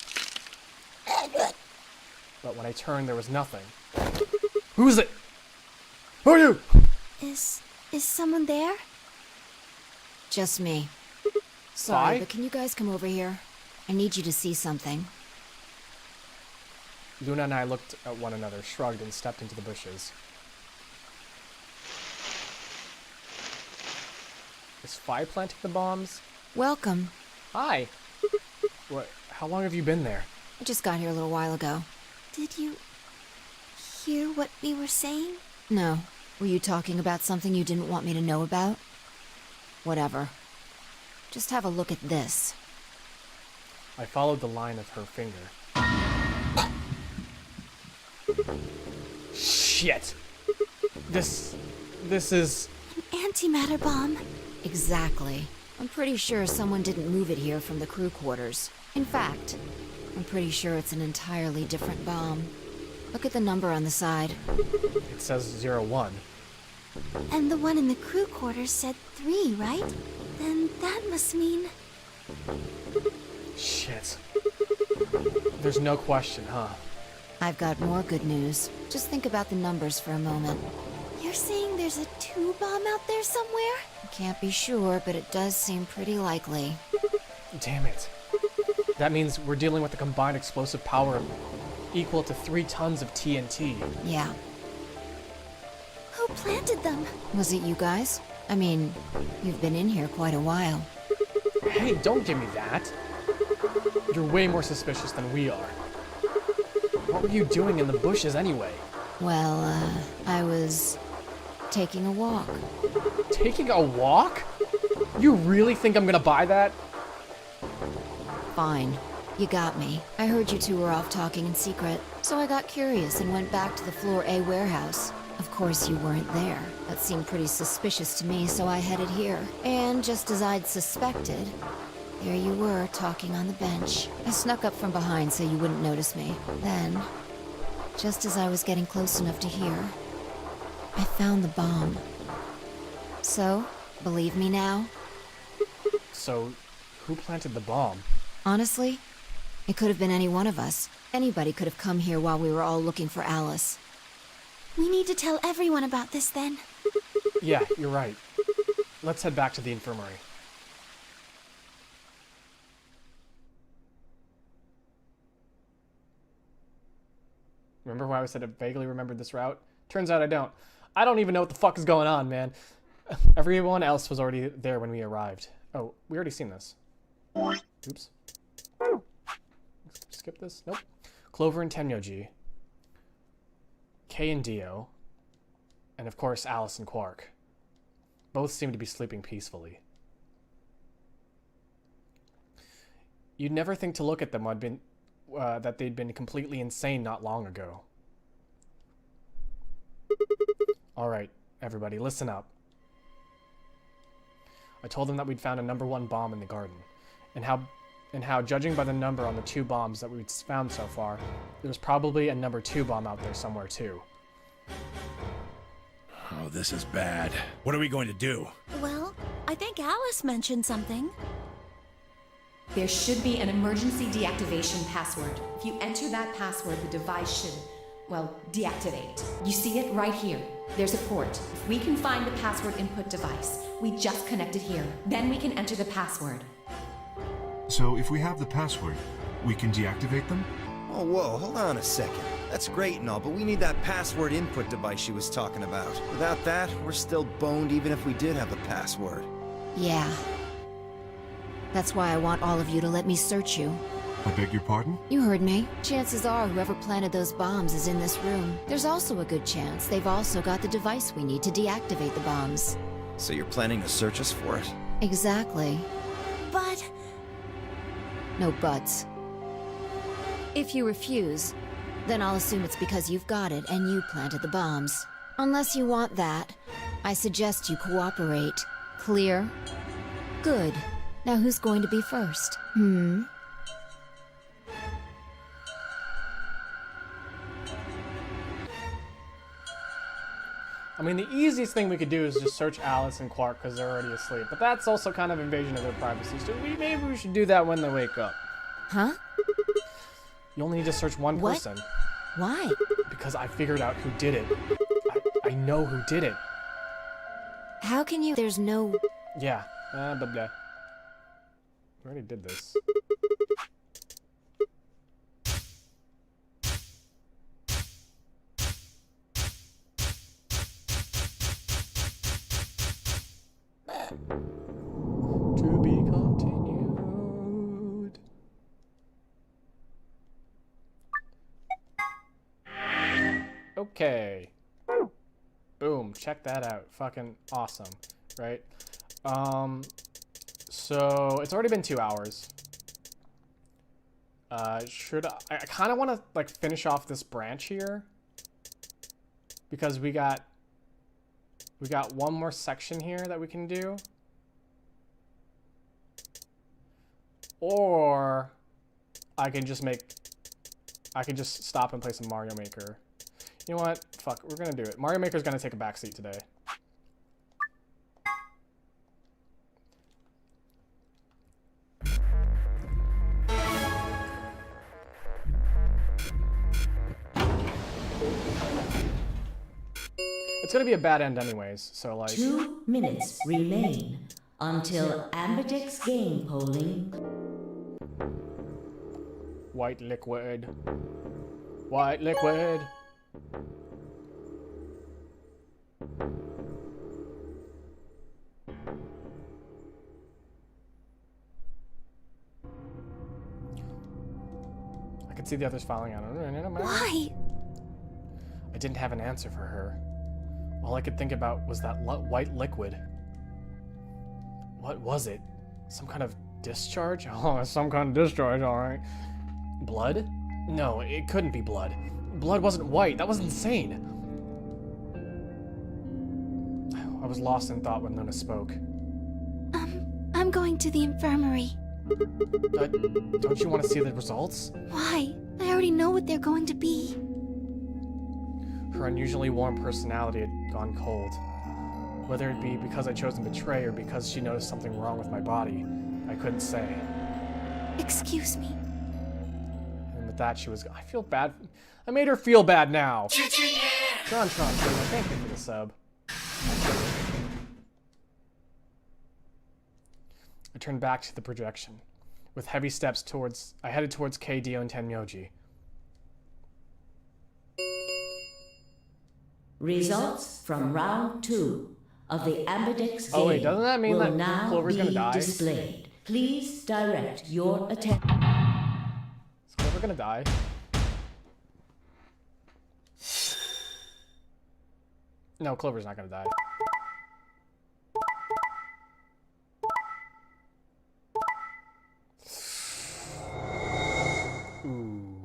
But when I turned, there was nothing. Who is it? Who are you? Is someone there? Just me. Sorry, Why? but can you guys come over here? I need you to see something. Luna and I looked at one another, shrugged, and stepped into the bushes. Is Fi planting the bombs? Welcome. Hi. What? How long have you been there? I just got here a little while ago. Did you hear what we were saying? No. Were you talking about something you didn't want me to know about? Whatever. Just have a look at this. I followed the line of her finger. Shit! This is... An antimatter bomb. Exactly. I'm pretty sure someone didn't move it here from the crew quarters. In fact, I'm pretty sure it's an entirely different bomb. Look at the number on the side. It says 01. And the one in the crew quarters said 3, right? Then that must mean... Shit. There's no question, huh? I've got more good news. Just think about the numbers for a moment. You're saying there's a 2 bomb out there somewhere? Can't be sure, but it does seem pretty likely. Damn it. That means we're dealing with a combined explosive power equal to 3 tons of TNT. Yeah. Who planted them? Was it you guys? I mean, you've been in here quite a while. Hey, don't give me that. You're way more suspicious than we are. What were you doing in the bushes anyway? Well, I was taking a walk. Taking a walk? You really think I'm gonna buy that? Fine. You got me. I heard you two were off talking in secret, so I got curious and went back to the Floor A warehouse. Of course you weren't there. That seemed pretty suspicious to me, so I headed here. And just as I'd suspected, there you were, talking on the bench. I snuck up from behind so you wouldn't notice me. Then, just as I was getting close enough to hear, I found the bomb. So, believe me now? So, who planted the bomb? Honestly, it could have been any one of us. Anybody could have come here while we were all looking for Alice. We need to tell everyone about this then. Yeah, you're right. Let's head back to the infirmary. Remember why I said I vaguely remembered this route? Turns out I don't. I don't even know what the fuck is going on, man. Everyone else was already there when we arrived. Oh, we already seen this. Oops. Skip this? Nope. Clover and Tenyoji. Kay and Dio. And of course, Alice and Quark. Both seem to be sleeping peacefully. You'd never think to look at them that they'd been completely insane not long ago. Alright, everybody, listen up. I told them that we'd found a #1 bomb in the garden, and how, judging by the number on the 2 bombs that we'd found so far, there's probably a #2 bomb out there somewhere too. Oh, this is bad. What are we going to do? Well, I think Alice mentioned something. There should be an emergency deactivation password. If you enter that password, the device should, well, deactivate. You see it right here. There's a port. If we can find the password input device, we just connect it here. Then we can enter the password. So if we have the password, we can deactivate them? Oh, whoa, hold on a second. That's great and all, but we need that password input device she was talking about. Without that, we're still boned even if we did have the password. Yeah. That's why I want all of you to let me search you. I beg your pardon? You heard me. Chances are whoever planted those bombs is in this room. There's also a good chance they've also got the device we need to deactivate the bombs. So you're planning to search us for it? Exactly. But... No buts. If you refuse, then I'll assume it's because you've got it and you planted the bombs. Unless you want that, I suggest you cooperate. Clear? Good. Now who's going to be first? I mean, the easiest thing we could do is just search Alice and Quark because they're already asleep. But that's also kind of invasion of their privacy. So maybe we should do that when they wake up. Huh? You only need to search one What? person. Why? Because I figured out who did it. I know who did it. How can you... There's no... Yeah. Blah, blah. We already did this. To be continued. Okay. Boom. Check that out. Fucking awesome. Right? So it's already been 2 hours. Should I kind of want to like finish off this branch here because we got one more section here that we can do, or I can just stop and play some Mario Maker. You know what? Fuck, we're gonna do it. Mario Maker's gonna take a backseat today. It's gonna be a bad end anyways, so like... 2 minutes remain until Ambidex game polling. White liquid. White liquid. I can see the others filing out. Why? I didn't have an answer for her. All I could think about was that white liquid. What was it? Some kind of discharge? Oh, some kind of discharge, alright. Blood? No, it couldn't be blood. Blood wasn't white. That was insane. I was lost in thought when Luna spoke. I'm going to the infirmary. Don't you want to see the results? Why? I already know what they're going to be. Her unusually warm personality had gone cold. Whether it be because I chose to betray or because she noticed something wrong with my body, I couldn't say. Excuse me. And with that, she was... I feel bad. I made her feel bad now. Tron, thank you for the sub. I turned back to the projection. With heavy steps I headed towards K-Dio and Tenmyoji. Results from round 2 of the Ambidex game Oh wait, doesn't that mean will that now Clover's be gonna die? displayed. Please direct your attention. Is Clover gonna die? No, Clover's not gonna die. Ooh.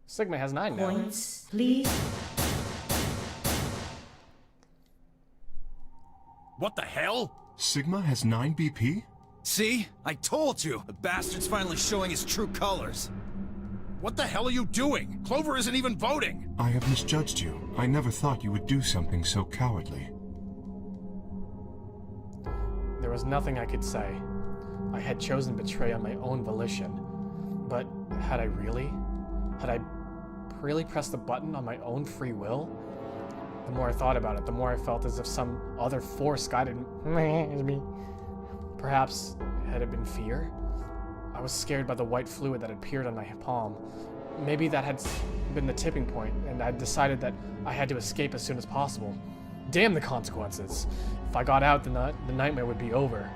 Sigma has 9 now. Points, please. What the hell? Sigma has 9 BP? See? I told you! The bastard's finally showing his true colors. What the hell are you doing? Clover isn't even voting! I have misjudged you. I never thought you would do something so cowardly. There was nothing I could say. I had chosen betray on my own volition. But had I really? Had I really pressed the button on my own free will? The more I thought about it, the more I felt as if some other force guided me. Perhaps had it been fear? I was scared by the white fluid that appeared on my palm. Maybe that had been the tipping point, and I decided that I had to escape as soon as possible. Damn the consequences! If I got out, then the nightmare would be over.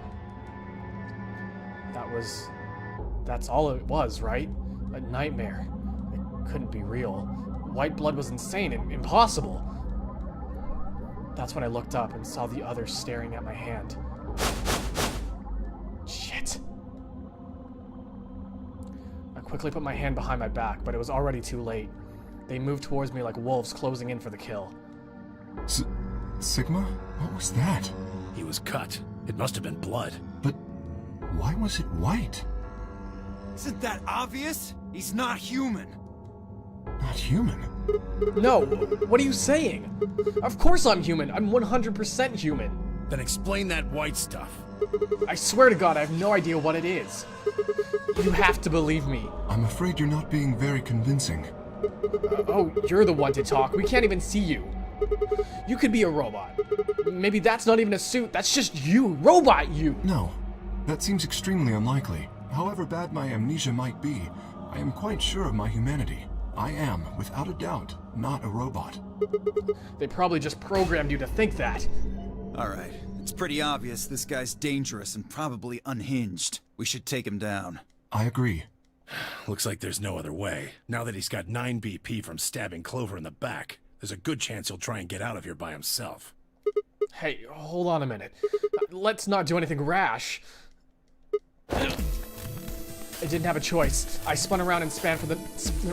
That's all it was, right? A nightmare. It couldn't be real. White blood was insane and impossible. That's when I looked up and saw the others staring at my hand. Shit. I quickly put my hand behind my back, but it was already too late. They moved towards me like wolves closing in for the kill. Sigma? What was that? He was cut. It must have been blood. But why was it white? Isn't that obvious? He's not human. Not human? No, what are you saying? Of course I'm human. I'm 100% human. Then explain that white stuff. I swear to God, I have no idea what it is. You have to believe me. I'm afraid you're not being very convincing. Oh, you're the one to talk. We can't even see you. You could be a robot. Maybe that's not even a suit. That's just you. Robot you. No, that seems extremely unlikely. However bad my amnesia might be, I am quite sure of my humanity. I am, without a doubt, not a robot. They probably just programmed you to think that. Alright, it's pretty obvious this guy's dangerous and probably unhinged. We should take him down. I agree. Looks like there's no other way. Now that he's got 9 BP from stabbing Clover in the back, there's a good chance he'll try and get out of here by himself. Hey, hold on a minute. Let's not do anything rash. I didn't have a choice. I spun around and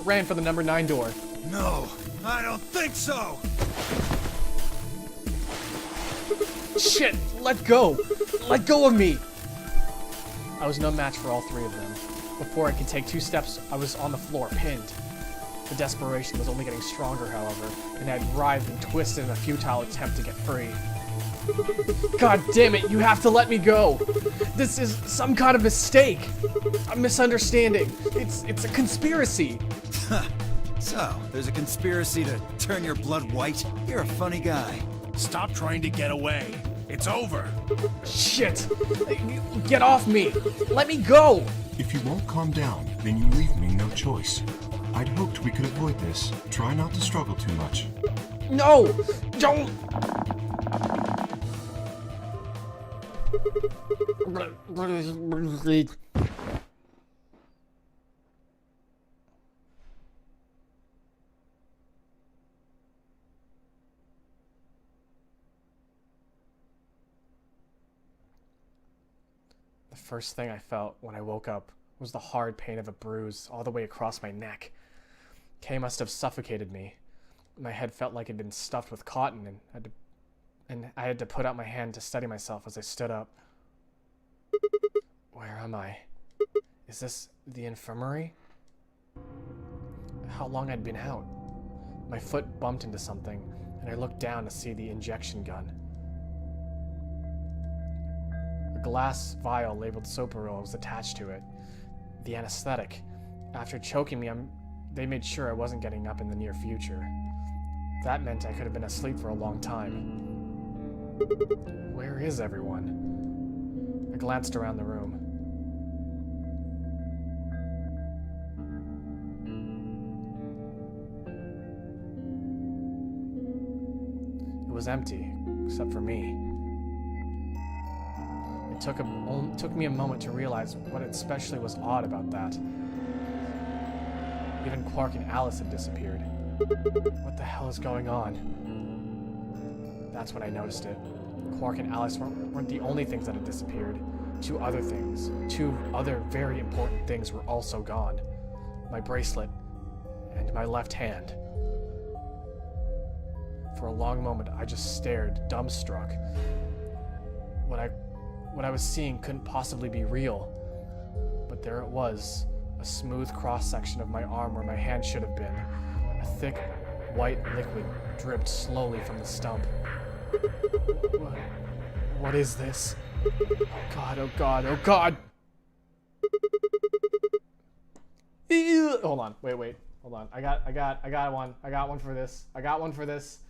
ran for the number 9 door. No, I don't think so! Shit! Let go! Let go of me! I was no match for all 3 of them. Before I could take 2 steps, I was on the floor, pinned. The desperation was only getting stronger, however, and I had writhed and twisted in a futile attempt to get free. God damn it, you have to let me go! This is some kind of mistake! A misunderstanding! It's a conspiracy! So, there's a conspiracy to turn your blood white? You're a funny guy. Stop trying to get away. It's over. Shit! Get off me! Let me go! If you won't calm down, then you leave me no choice. I'd hoped we could avoid this. Try not to struggle too much. No! Don't! The first thing I felt when I woke up was the hard pain of a bruise all the way across my neck. Kay must have suffocated me. My head felt like it had been stuffed with cotton, and I had to put out my hand to steady myself as I stood up. Where am I? Is this the infirmary? How long I'd been out? My foot bumped into something, and I looked down to see the injection gun. A glass vial labeled Soparil was attached to it. The anesthetic. After choking me, they made sure I wasn't getting up in the near future. That meant I could have been asleep for a long time. Where is everyone? I glanced around the room. It was empty, except for me. It took me a moment to realize what especially was odd about that. Even Quark and Alice had disappeared. What the hell is going on? That's when I noticed it. Quark and Alice weren't the only things that had disappeared. 2 other things, 2 other very important things were also gone. My bracelet and my left hand. For a long moment, I just stared, dumbstruck. What I was seeing couldn't possibly be real. But there it was, a smooth cross-section of my arm where my hand should have been. A thick, white liquid dripped slowly from the stump. What is this? Oh god, oh god, oh god! Ew. Hold on, wait, hold on. I got one. I got one for this. I got one for this.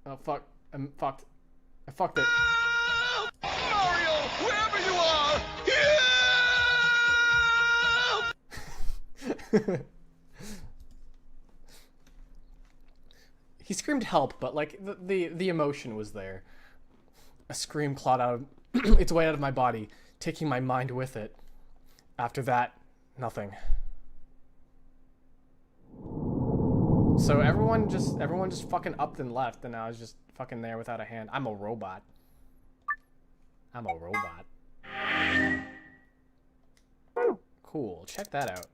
Oh fuck, I'm fucked. I fucked it. Mario, wherever you are! He screamed help, but like the emotion was there. A scream clawed out its way out of my body, taking my mind with it. After that, nothing. So everyone just fucking upped and left, and I was just fucking there without a hand. I'm a robot. I'm a robot. Cool, check that out.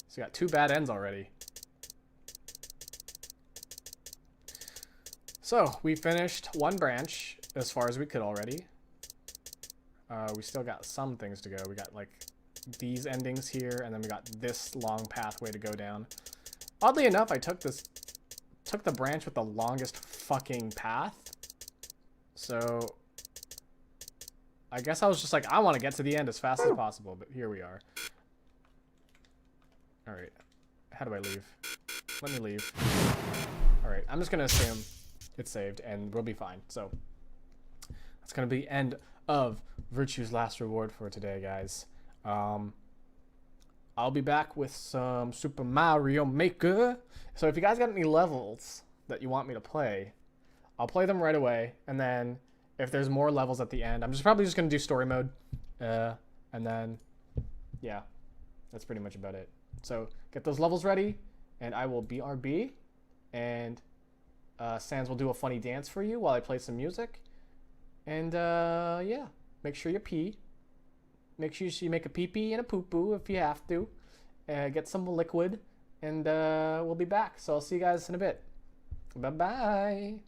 So we got 2 bad ends already. So, we finished 1 branch as far as we could already. We still got some things to go. We got like these endings here, and then we got this long pathway to go down. Oddly enough, I took the branch with the longest fucking path. So I guess I was just like, I want to get to the end as fast as possible, but here we are. Alright. How do I leave? Let me leave. Alright, I'm just gonna assume it's saved and we'll be fine. So that's gonna be end of Virtue's Last Reward for today, guys. I'll be back with some Super Mario Maker. So if you guys got any levels that you want me to play, I'll play them right away. And then if there's more levels at the end, I'm probably just going to do story mode. And then, yeah. That's pretty much about it. So get those levels ready, and I will BRB, and Sans will do a funny dance for you while I play some music. And yeah, make sure you pee. Make sure you make a pee-pee and a poo-poo if you have to. Get some liquid, and we'll be back. So I'll see you guys in a bit. Bye-bye.